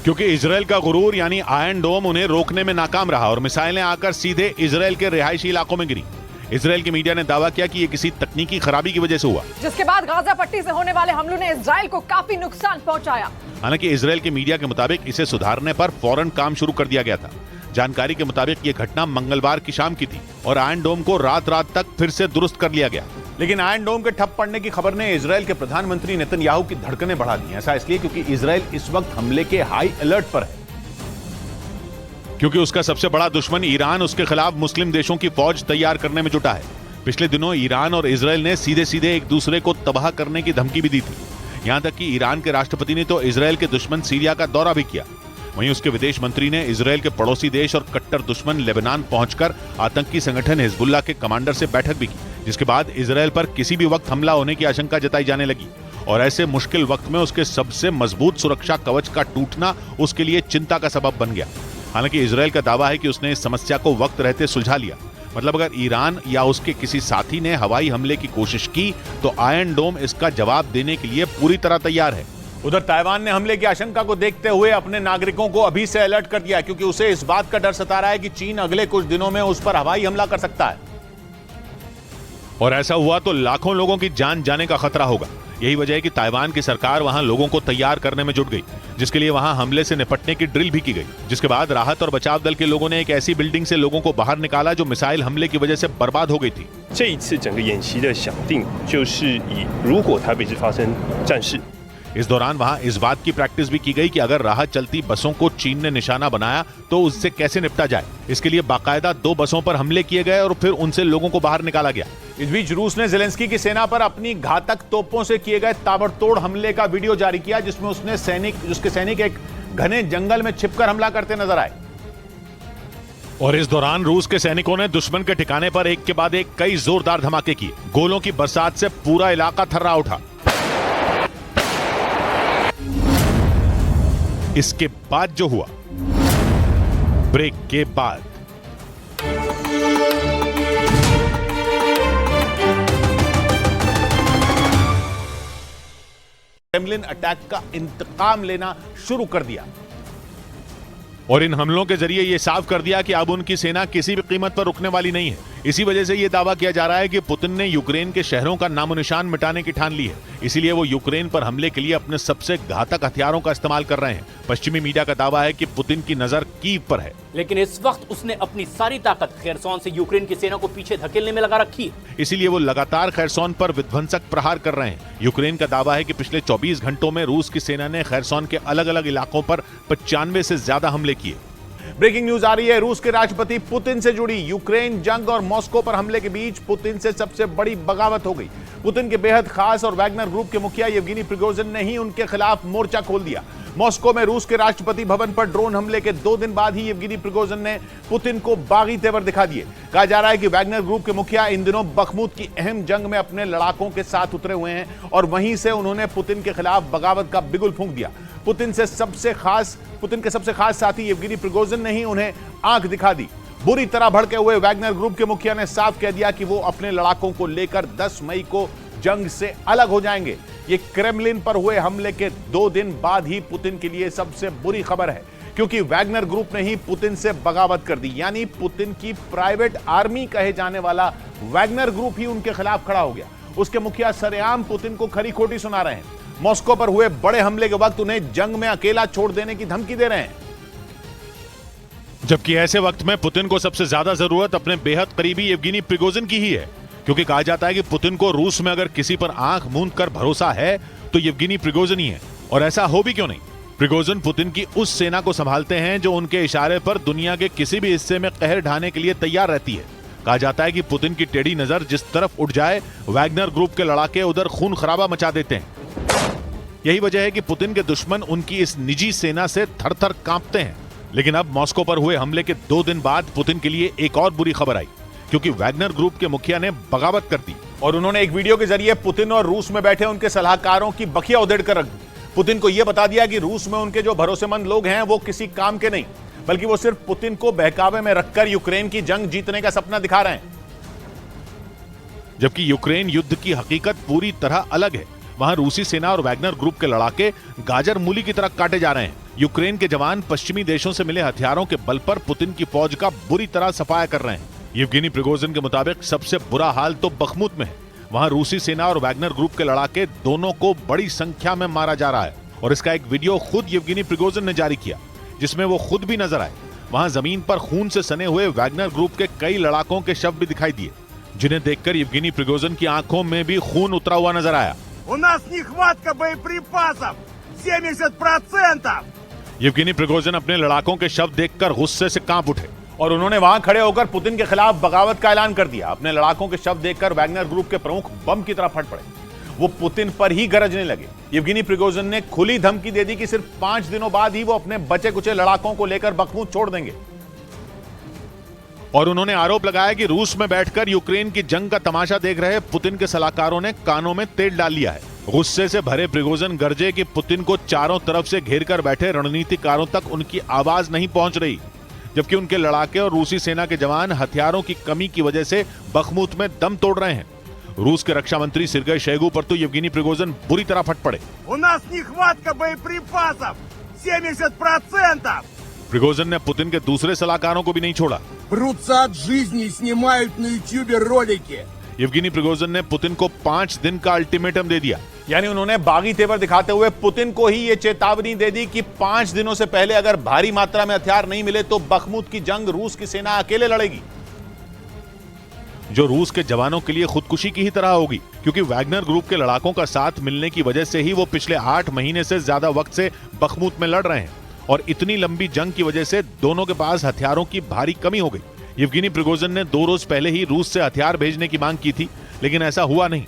क्योंकि इजराइल का गुरूर यानी आयरन डोम उन्हें रोकने में नाकाम रहा और मिसाइलें आकर सीधे इजराइल के रिहायशी इलाकों में गिरी। इजराइल की मीडिया ने दावा किया कि यह किसी तकनीकी खराबी की वजह से हुआ, जिसके बाद गाजा पट्टी से होने वाले हमलों ने इजराइल को काफी नुकसान पहुंचाया। हालांकि इजराइल की मीडिया के मुताबिक इसे सुधारने पर फौरन काम शुरू कर दिया गया था। जानकारी के मुताबिक यह घटना मंगलवार की शाम की थी और आयरन डोम को रात तक फिर से दुरुस्त कर लिया गया। लेकिन आयरन डोम के ठप पड़ने की खबर ने इजराइल के प्रधानमंत्री नेतन्याहू की धड़कनें बढ़ा दी। ऐसा इसलिए क्योंकि इजराइल इस वक्त हमले के हाई अलर्ट पर है, क्योंकि उसका सबसे बड़ा दुश्मन ईरान उसके खिलाफ मुस्लिम देशों की फौज तैयार करने में जुटा है। पिछले दिनों ईरान और इजराइल ने सीधे सीधे एक दूसरे को तबाह करने की धमकी भी दी थी। यहां तक कि ईरान के राष्ट्रपति ने तो इजराइल के दुश्मन सीरिया का दौरा भी किया। वहीं उसके विदेश मंत्री ने इजराइल के पड़ोसी देश और कट्टर दुश्मन लेबनान पहुंचकर आतंकी संगठन हिजबुल्लाह के कमांडर से बैठक भी की, जिसके बाद इजराइल पर किसी भी वक्त हमला होने की आशंका जताई जाने लगी और ऐसे मुश्किल वक्त में उसके सबसे मजबूत सुरक्षा कवच का टूटना उसके लिए चिंता का सबब बन गया। हालांकि इजराइल का दावा है कि उसने इस समस्या को वक्त रहते सुलझा लिया। मतलब अगर ईरान या उसके किसी साथी ने हवाई हमले की कोशिश की तो आयरन डोम इसका जवाब देने के लिए पूरी तरह तैयार है। उधर ताइवान ने हमले की आशंका को देखते हुए अपने नागरिकों को अभी से अलर्ट कर दिया, क्योंकि उसे इस बात का डर सता रहा है कि चीन अगले कुछ दिनों में उस पर हवाई हमला कर सकता है। और ऐसा हुआ तो लाखों लोगों की जान जाने का खतरा होगा। यही वजह है कि ताइवान की सरकार वहां लोगों को तैयार करने में जुट गई, जिसके लिए वहां हमले से निपटने की ड्रिल भी की गई। जिसके बाद राहत और बचाव दल के लोगों ने एक ऐसी बिल्डिंग से लोगों को बाहर निकाला जो मिसाइल हमले की वजह से बर्बाद हो गई थी। 这一次整个演习的想定就是以如果台北市发生战事， इस दौरान वहां इस बात की प्रैक्टिस भी की गई कि अगर राहत चलती बसों को चीन ने निशाना बनाया तो उससे कैसे निपटा जाए। इसके लिए बाकायदा 2 बसों पर हमले किए गए और फिर उनसे लोगों को बाहर निकाला गया। इस बीच रूस ने ज़ेलेंस्की की सेना पर अपनी घातक तोपों से किए गए ताबड़तोड़ हमले का वीडियो जारी किया, जिसमें उसके सैनिक एक घने जंगल में छिपकर हमला करते नजर आए। और इस दौरान रूस के सैनिकों ने दुश्मन के ठिकाने पर एक के बाद एक कई जोरदार धमाके किए। गोलों की बरसात से पूरा इलाका थर्रा उठा। इसके बाद जो हुआ, ब्रेक के बाद क्रेमलिन अटैक का इंतकाम लेना शुरू कर दिया और इन हमलों के जरिए यह साफ कर दिया कि अब उनकी सेना किसी भी कीमत पर रुकने वाली नहीं है। इसी वजह से यह दावा किया जा रहा है कि पुतिन ने यूक्रेन के शहरों का नामो निशान मिटाने की ठान ली है। इसीलिए वो यूक्रेन पर हमले के लिए अपने सबसे घातक हथियारों का इस्तेमाल कर रहे हैं। पश्चिमी मीडिया का दावा है कि पुतिन की नजर कीव पर है, लेकिन इस वक्त उसने अपनी सारी ताकत खेरसोन से यूक्रेन की सेना को पीछे धकेलने में लगा रखी है। इसीलिए वो लगातार खेरसोन पर विध्वंसक प्रहार कर रहे हैं। यूक्रेन का दावा है कि पिछले 24 घंटों में रूस की सेना ने खेरसोन के अलग अलग इलाकों पर 95 से ज्यादा हमले किए। ब्रेकिंग न्यूज आ रही है रूस के राष्ट्रपति पुतिन से जुड़ी। यूक्रेन जंग और मॉस्को पर हमले के बीच पुतिन से सबसे बड़ी बगावत हो गई। पुतिन के बेहद खास और वैगनर ग्रुप के मुखिया येवगेनी प्रिगोजिन ने ही उनके खिलाफ मोर्चा खोल दिया। मॉस्को में रूस के राष्ट्रपति भवन पर ड्रोन हमले के 2 दिन बाद ही येवगेनी प्रिगोजिन ने पुतिन को बागी तेवर दिखा दिए। कहा जा रहा है कि वैगनर ग्रुप के मुखिया इन दिनों बखमुत की अहम जंग में अपने लड़ाकों के साथ उतरे हुए हैं और वहीं से उन्होंने पुतिन के खिलाफ बगावत का बिगुल फूंक दिया। पुतिन के सबसे खास साथी येवगेनी प्रिगोजिन ने ही उन्हें आंख दिखा दी। बुरी तरह भड़के हुए वैगनर ग्रुप के मुखिया ने साफ कह दिया कि वो अपने लड़ाकों को लेकर 10 मई को जंग से अलग हो जाएंगे। ये क्रेमलिन पर हुए हमले के 2 दिन बाद ही पुतिन के लिए सबसे बुरी खबर है, क्योंकि वैगनर ग्रुप ने ही पुतिन से बगावत कर दी। यानी पुतिन की प्राइवेट आर्मी कहे जाने वाला वैगनर ग्रुप ही उनके खिलाफ खड़ा हो गया। उसके मुखिया सरेआम पुतिन को खरी खोटी सुना रहे हैं। मॉस्को पर हुए बड़े हमले के वक्त उन्हें जंग में अकेला छोड़ देने की धमकी दे रहे हैं। जबकि ऐसे वक्त में पुतिन को सबसे ज्यादा जरूरत अपने बेहद करीबी येवगेनी प्रिगोजिन की ही है, क्योंकि कहा जाता है कि पुतिन को रूस में अगर किसी पर आंख मूंद कर भरोसा है तो येवगेनी प्रिगोजिन ही है। और ऐसा हो भी क्यों नहीं। प्रिगोजिन पुतिन की उस सेना को संभालते हैं जो उनके इशारे पर दुनिया के किसी भी हिस्से में कहर ढाने के लिए तैयार रहती है। कहा जाता है कि पुतिन की टेढ़ी नजर जिस तरफ उठ जाए, वैगनर ग्रुप के लड़ाके उधर खून खराबा मचा देते हैं। यही वजह है कि पुतिन के दुश्मन उनकी इस निजी सेना से थर थर कांपते हैं। लेकिन अब मॉस्को पर हुए हमले के 2 दिन बाद पुतिन के लिए एक और बुरी खबर आई, क्योंकि वैगनर ग्रुप के मुखिया ने बगावत कर दी और उन्होंने एक वीडियो के जरिए पुतिन और रूस में बैठे उनके सलाहकारों की बखिया उधेड़ कर रख दी। पुतिन को यह बता दिया कि रूस में उनके जो भरोसेमंद लोग हैं वो किसी काम के नहीं, बल्कि वो सिर्फ पुतिन को बहकावे में रखकर यूक्रेन की जंग जीतने का सपना दिखा रहे हैं। जबकि यूक्रेन युद्ध की हकीकत पूरी तरह अलग है। वहां रूसी सेना और वैगनर ग्रुप के लड़ाके गाजर मूली की तरह काटे जा रहे हैं। यूक्रेन के जवान पश्चिमी देशों से मिले हथियारों के बल पर पुतिन की फौज का बुरी तरह सफाया कर रहे हैं। येवगेनी प्रिगोजिन के मुताबिक सबसे बुरा हाल तो बखमुत में है। वहां रूसी सेना और वैगनर ग्रुप के लड़ाके दोनों को बड़ी संख्या में मारा जा रहा है और इसका एक वीडियो खुद येवगेनी प्रिगोजिन ने जारी किया, जिसमें वो खुद भी नजर आए। वहां जमीन पर खून से सने हुए वैगनर ग्रुप के कई लड़ाकों के शव भी दिखाई दिए, जिन्हें देखकर येवगेनी प्रिगोजिन की आंखों में भी खून उतरा हुआ नजर आया। У нас нехватка боеприпасов! 70%! येवगेनी प्रिगोजिन अपने लड़ाकों के शव देखकर गुस्से से कांप उठे और उन्होंने वहां खड़े होकर पुतिन के खिलाफ बगावत का ऐलान कर दिया। अपने लड़ाकों के शव देखकर वैगनर ग्रुप के प्रमुख बम की तरह फट पड़े। वो पुतिन पर ही गरजने लगे। येवगेनी प्रिगोजिन ने खुली धमकी दे दी कि सिर्फ 5 दिनों बाद ही वो अपने बचे कुचे लड़ाकों को लेकर बखमुत छोड़ देंगे। और उन्होंने आरोप लगाया कि रूस में बैठकर यूक्रेन की जंग का तमाशा देख रहे पुतिन के सलाहकारों ने कानों में तेल डाल लिया है। गुस्से से भरे प्रिगोजिन गरजे कि पुतिन को चारों तरफ से घेर कर बैठे रणनीतिकारों तक उनकी आवाज नहीं पहुंच रही, जबकि उनके लड़ाके और रूसी सेना के जवान हथियारों की कमी की वजह से बखमुत में दम तोड़ रहे हैं। रूस के रक्षा मंत्री सेर्गेई शोइगु पर तो येवगेनी प्रिगोजिन बुरी तरह फट पड़े। У нас нехватка боеприпасов! 70%! प्रिगोजिन ने पुतिन के दूसरे सलाहकारों को भी नहीं छोड़ा। Прутся от жизни и снимают на ютубе ролики. येवगेनी प्रिगोजिन ने पुतिन को 5 दिन का अल्टीमेटम दे दिया। यानी उन्होंने बागी तेवर दिखाते हुए पुतिन को ही यह चेतावनी दे दी कि 5 दिनों से पहले अगर भारी मात्रा में हथियार नहीं मिले तो बखमुत की जंग रूस की सेना अकेले लड़ेगी, जो रूस के जवानों के लिए खुदकुशी की ही तरह होगी, क्योंकि वैगनर ग्रुप के लड़ाकों का साथ मिलने की वजह से ही वो पिछले 8 महीने से ज्यादा वक्त से बखमुत में लड़ रहे हैं और इतनी लंबी जंग की वजह से दोनों के पास हथियारों की भारी कमी हो गई। येवगेनी प्रिगोजिन ने 2 रोज पहले ही रूस से हथियार भेजने की मांग की थी, लेकिन ऐसा हुआ नहीं,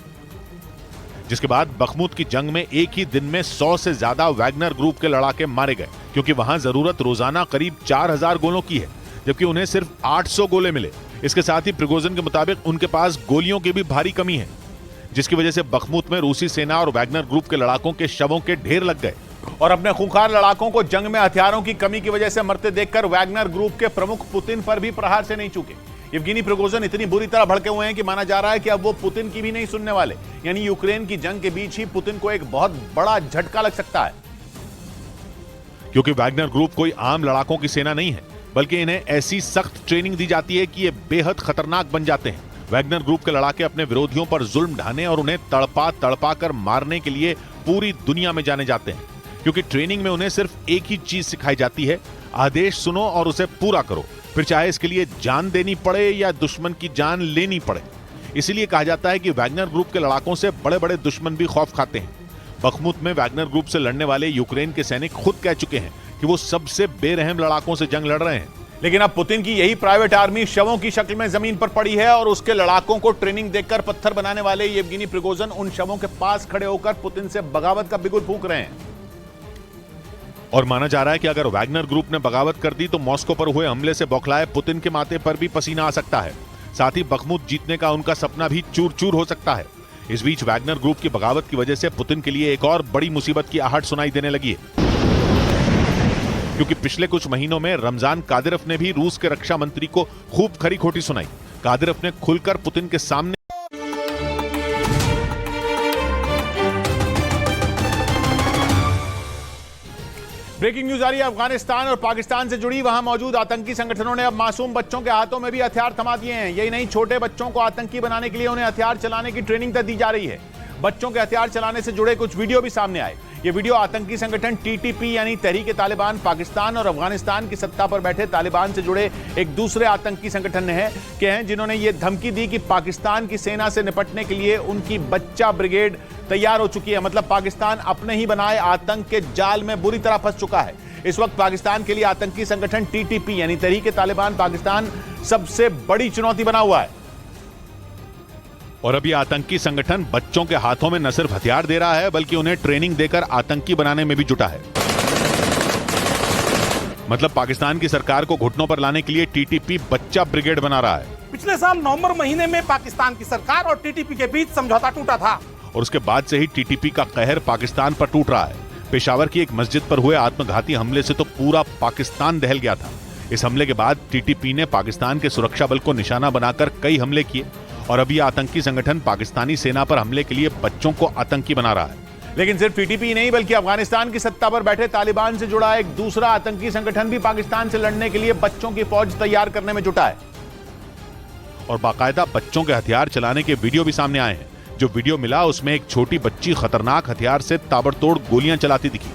जिसके बाद बखमुत की जंग में एक ही दिन में 100 से ज्यादा वैगनर ग्रुप के लड़ाके मारे गए, क्योंकि वहां जरूरत रोजाना करीब 4000 गोलों की है, जबकि उन्हें सिर्फ 800 गोले मिले। इसके साथ ही प्रिगोजिन के मुताबिक उनके पास गोलियों की भी भारी कमी है, जिसकी वजह से बखमुत में रूसी सेना और वैगनर ग्रुप के लड़ाकों के शवों के ढेर लग गए। और अपने खूंखार लड़ाकों को जंग में हथियारों की कमी की वजह से मरते देखकर वैगनर ग्रुप के प्रमुख पुतिन पर भी प्रहार से नहीं चूके। येवगेनी प्रिगोजिन इतनी बुरी तरह भड़के हुए हैं कि माना जा रहा है कि अब वो पुतिन की भी नहीं सुनने वाले, यानी यूक्रेन की जंग के बीच ही पुतिन को एक बहुत बड़ा झटका लग सकता है। क्योंकि वैगनर ग्रुप कोई आम लड़ाकों की सेना नहीं है, बल्कि इन्हें ऐसी सख्त ट्रेनिंग दी जाती है कि ये बेहद खतरनाक बन जाते हैं। वैगनर ग्रुप के लड़ाके अपने विरोधियों पर जुल्म ढाने और उन्हें तड़पा कर मारने के लिए पूरी दुनिया में जाने जाते हैं, क्योंकि ट्रेनिंग में उन्हें सिर्फ एक ही चीज सिखाई जाती है, आदेश सुनो और उसे पूरा करो, फिर चाहे इसके लिए जान देनी पड़े या दुश्मन की जान लेनी पड़े। इसीलिए कहा जाता है कि वैगनर ग्रुप के लड़ाकों से बड़े बड़े दुश्मन भी खौफ खाते हैं। बखमुत में वैगनर ग्रुप से लड़ने वाले यूक्रेन के सैनिक खुद कह चुके हैं कि वो सबसे बेरहम लड़ाकों से जंग लड़ रहे हैं। लेकिन अब पुतिन की यही प्राइवेट आर्मी शवों की शक्ल में जमीन पर पड़ी है और उसके लड़ाकों को ट्रेनिंग देकर पत्थर बनाने वाले येवगेनी प्रिगोजिन उन शवों के पास खड़े होकर पुतिन से बगावत का बिगुल फूंक रहे हैं। और माना जा रहा है कि अगर वैगनर ग्रुप ने बगावत कर दी तो मॉस्को पर हुए हमले से बौखलाए पुतिन के माथे पर भी पसीना आ सकता है। साथ ही बखमुत जीतने का उनका सपना भी चूर चूर हो सकता है। इस बीच वैगनर ग्रुप की बगावत की वजह से पुतिन के लिए एक और बड़ी मुसीबत की आहट सुनाई देने लगी है, क्योंकि पिछले कुछ महीनों में रमजान कादिरोव ने भी रूस के रक्षा मंत्री को खूब खरी खोटी सुनाई। कादिरोव ने खुलकर पुतिन के सामने ब्रेकिंग न्यूज आ रही है अफगानिस्तान और पाकिस्तान से जुड़ी। वहां मौजूद आतंकी संगठनों ने अब मासूम बच्चों के हाथों में भी हथियार थमा दिए हैं। यही नहीं, छोटे बच्चों को आतंकी बनाने के लिए उन्हें हथियार चलाने की ट्रेनिंग तक दी जा रही है। बच्चों के हथियार चलाने से जुड़े कुछ वीडियो भी सामने आए। ये वीडियो आतंकी संगठन टीटीपी यानी तहरीक-ए-तालिबान पाकिस्तान और अफगानिस्तान की सत्ता पर बैठे तालिबान से जुड़े एक दूसरे आतंकी संगठन के हैं, जिन्होंने ये धमकी दी कि पाकिस्तान की सेना से निपटने के लिए उनकी बच्चा ब्रिगेड तैयार हो चुकी है। मतलब पाकिस्तान अपने ही बनाए आतंक के जाल में बुरी तरह फंस चुका है। इस वक्त पाकिस्तान के लिए आतंकी संगठन टीटीपी यानी तहरीक-ए-तालिबान पाकिस्तान सबसे बड़ी चुनौती बना हुआ है। और अब ये आतंकी संगठन बच्चों के हाथों में न सिर्फ हथियार दे रहा है, बल्कि उन्हें ट्रेनिंग देकर आतंकी बनाने में भी जुटा है। मतलब पाकिस्तान की सरकार को घुटनों पर लाने के लिए टीटीपी बच्चा ब्रिगेड बना रहा है। पिछले साल नवंबर महीने में पाकिस्तान की सरकार और टीटीपी के बीच समझौता टूटा था और उसके बाद से ही टीटीपी का कहर पाकिस्तान पर टूट रहा है। पेशावर की एक मस्जिद पर हुए आत्मघाती हमले से तो पूरा पाकिस्तान दहल गया था। इस हमले के बाद टीटीपी ने पाकिस्तान के सुरक्षा बल को निशाना बनाकर कई हमले किए और अभी आतंकी संगठन पाकिस्तानी सेना पर हमले के लिए बच्चों को आतंकी बना रहा है। लेकिन सिर्फ टीटीपी नहीं, बल्कि अफगानिस्तान की सत्ता पर बैठे तालिबान से जुड़ा एक दूसरा आतंकी संगठन भी पाकिस्तान से लड़ने के लिए बच्चों की फौज तैयार करने में जुटा है। और बाकायदा बच्चों के हथियार चलाने के वीडियो भी सामने आए हैं। जो वीडियो मिला उसमें एक छोटी बच्ची खतरनाक हथियार से ताबड़तोड़ गोलियां चलाती दिखी।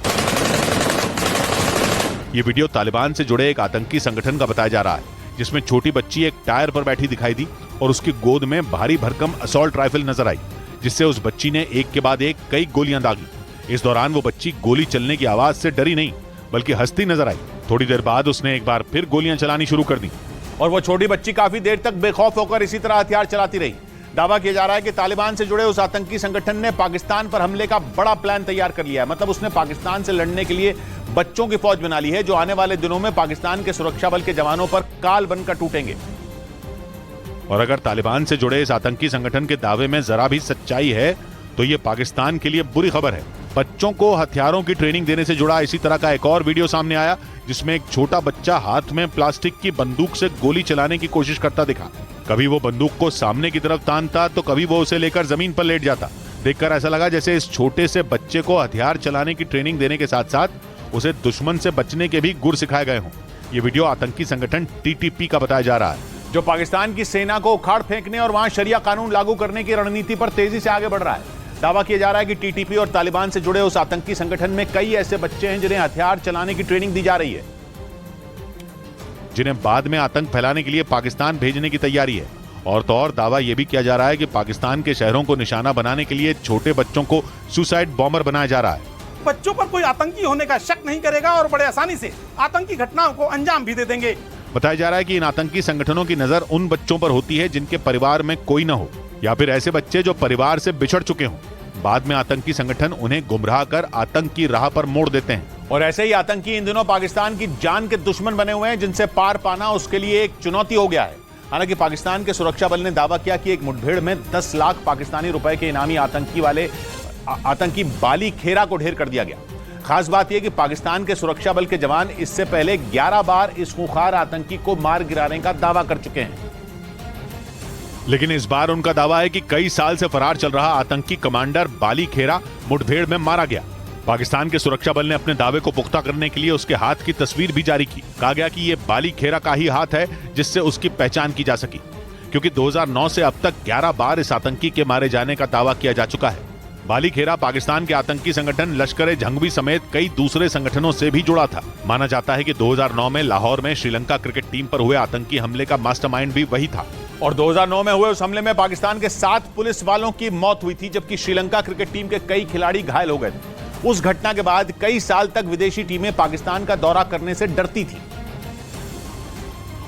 ये वीडियो तालिबान से जुड़े एक आतंकी संगठन का बताया जा रहा है, जिसमें छोटी बच्ची एक टायर पर बैठी दिखाई दी और उसकी गोद में भारी भरकम असॉल्ट राइफल नजर आई, जिससे उस बच्ची ने एक के बाद एक कई गोलियां दागी। इस दौरान वो बच्ची गोली चलने की आवाज से डरी नहीं, बल्कि हंसती नजर आई। थोड़ी देर बाद उसने एक बार फिर गोलियां चलानी शुरू कर दी और वो छोटी बच्ची काफी देर तक बेखौफ होकर इसी तरह हथियार चलाती रही। दावा किया जा रहा है कि तालिबान से जुड़े उस आतंकी संगठन ने पाकिस्तान पर हमले का बड़ा प्लान तैयार कर लिया है। मतलब उसने पाकिस्तान से लड़ने के लिए बच्चों की फौज बना ली है, जो आने वाले दिनों में पाकिस्तान के सुरक्षा बल के जवानों पर काल बनकर टूटेंगे। और अगर तालिबान से जुड़े इस आतंकी संगठन के दावे में जरा भी सच्चाई है तो ये पाकिस्तान के लिए बुरी खबर है। बच्चों को हथियारों की ट्रेनिंग देने से जुड़ा इसी तरह का एक और वीडियो सामने आया, जिसमें एक छोटा बच्चा हाथ में प्लास्टिक की बंदूक से गोली चलाने की कोशिश करता दिखा। कभी वो बंदूक को सामने की तरफ तानता तो कभी वो उसे लेकर जमीन पर लेट जाता। देखकर ऐसा लगा जैसे इस छोटे से बच्चे को हथियार चलाने की ट्रेनिंग देने के साथ साथ उसे दुश्मन से बचने के भी गुर सिखाए गए हों। ये वीडियो आतंकी संगठन टीटीपी का बताया जा रहा है। जो पाकिस्तान की सेना को उखाड़ फेंकने और वहां शरिया कानून लागू करने की रणनीति पर तेजी से आगे बढ़ रहा है। दावा किया जा रहा है कि टीटीपी और तालिबान से जुड़े उस आतंकी संगठन में कई ऐसे बच्चे हैं जिन्हें हथियार चलाने की ट्रेनिंग दी जा रही है, जिन्हें बाद में आतंक फैलाने के लिए पाकिस्तान भेजने की तैयारी है। और तो और दावा यह भी किया जा रहा है कि पाकिस्तान के शहरों को निशाना बनाने के लिए छोटे बच्चों को सुसाइड बॉम्बर बनाया जा रहा है। बच्चों पर कोई आतंकी होने का शक नहीं करेगा और बड़े आसानी से आतंकी घटनाओं को अंजाम भी दे देंगे। बताया जा रहा है कि इन आतंकी संगठनों की नजर उन बच्चों पर होती है जिनके परिवार में कोई न हो, या फिर ऐसे बच्चे जो परिवार से बिछड़ चुके हों। बाद में आतंकी संगठन उन्हें गुमराह कर आतंक की राह पर मोड़ देते हैं। और ऐसे ही आतंकी इन दिनों पाकिस्तान की जान के दुश्मन बने हुए हैं, जिनसे पार पाना उसके लिए एक चुनौती हो गया है। हालांकि पाकिस्तान के सुरक्षा बल ने दावा किया कि एक मुठभेड़ में 10 लाख पाकिस्तानी रुपए के इनामी आतंकी बाली खेरा को ढेर कर दिया गया। खास बात यह कि पाकिस्तान के सुरक्षा बल के जवान इससे पहले 11 बार इस खूंखार आतंकी को मार गिराने का दावा कर चुके हैं। लेकिन इस बार उनका दावा है कि कई साल से फरार चल रहा आतंकी कमांडर बाली खेरा मुठभेड़ में मारा गया। पाकिस्तान के सुरक्षा बल ने अपने दावे को पुख्ता करने के लिए उसके हाथ की तस्वीर भी जारी की। कहा गया कि यह बाली खेरा का ही हाथ है जिससे उसकी पहचान की जा सकी, क्योंकि 2009 से अब तक 11 बार इस आतंकी के मारे जाने का दावा किया जा चुका है। बाली खेरा पाकिस्तान के आतंकी संगठन लश्कर-ए-जंगवी समेत कई दूसरे संगठनों से भी जुड़ा था। माना जाता है कि 2009 में लाहौर में श्रीलंका क्रिकेट टीम पर हुए आतंकी हमले का मास्टरमाइंड भी वही था। और 2009 में हुए उस हमले में पाकिस्तान के 7 पुलिस वालों की मौत हुई थी, जबकि श्रीलंका क्रिकेट टीम के कई खिलाड़ी घायल हो गए थे। उस घटना के बाद कई साल तक विदेशी टीमें पाकिस्तान का दौरा करने से डरती थी।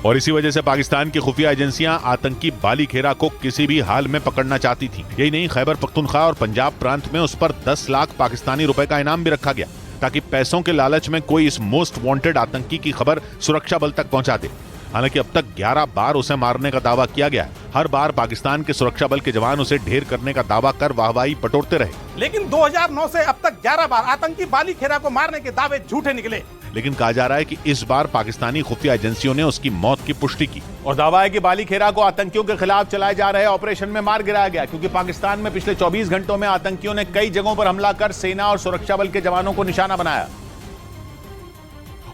और इसी वजह से पाकिस्तान की खुफिया एजेंसियां आतंकी बाली खेरा को किसी भी हाल में पकड़ना चाहती थी। यही नहीं, खैबर पख्तूनख्वा और पंजाब प्रांत में उस पर 10 लाख पाकिस्तानी रुपए का इनाम भी रखा गया, ताकि पैसों के लालच में कोई इस मोस्ट वांटेड आतंकी की खबर सुरक्षा बल तक पहुंचा दे। हालांकि अब तक 11 बार उसे मारने का दावा किया गया है। हर बार पाकिस्तान के सुरक्षा बल के जवान उसे ढेर करने का दावा कर वाहवाही बटोरते रहे। लेकिन 2009 से अब तक 11 बार आतंकी बाली खेरा को मारने के दावे झूठे निकले। लेकिन कहा जा रहा है कि इस बार पाकिस्तानी खुफिया एजेंसियों ने उसकी मौत की पुष्टि की। और दावा है कि बाली खेरा को आतंकियों के खिलाफ चलाए जा रहे ऑपरेशन में मार गिराया गया, क्योंकि पाकिस्तान में पिछले 24 घंटों में आतंकियों ने कई जगहों पर हमला कर सेना और सुरक्षा बल के जवानों को निशाना बनाया।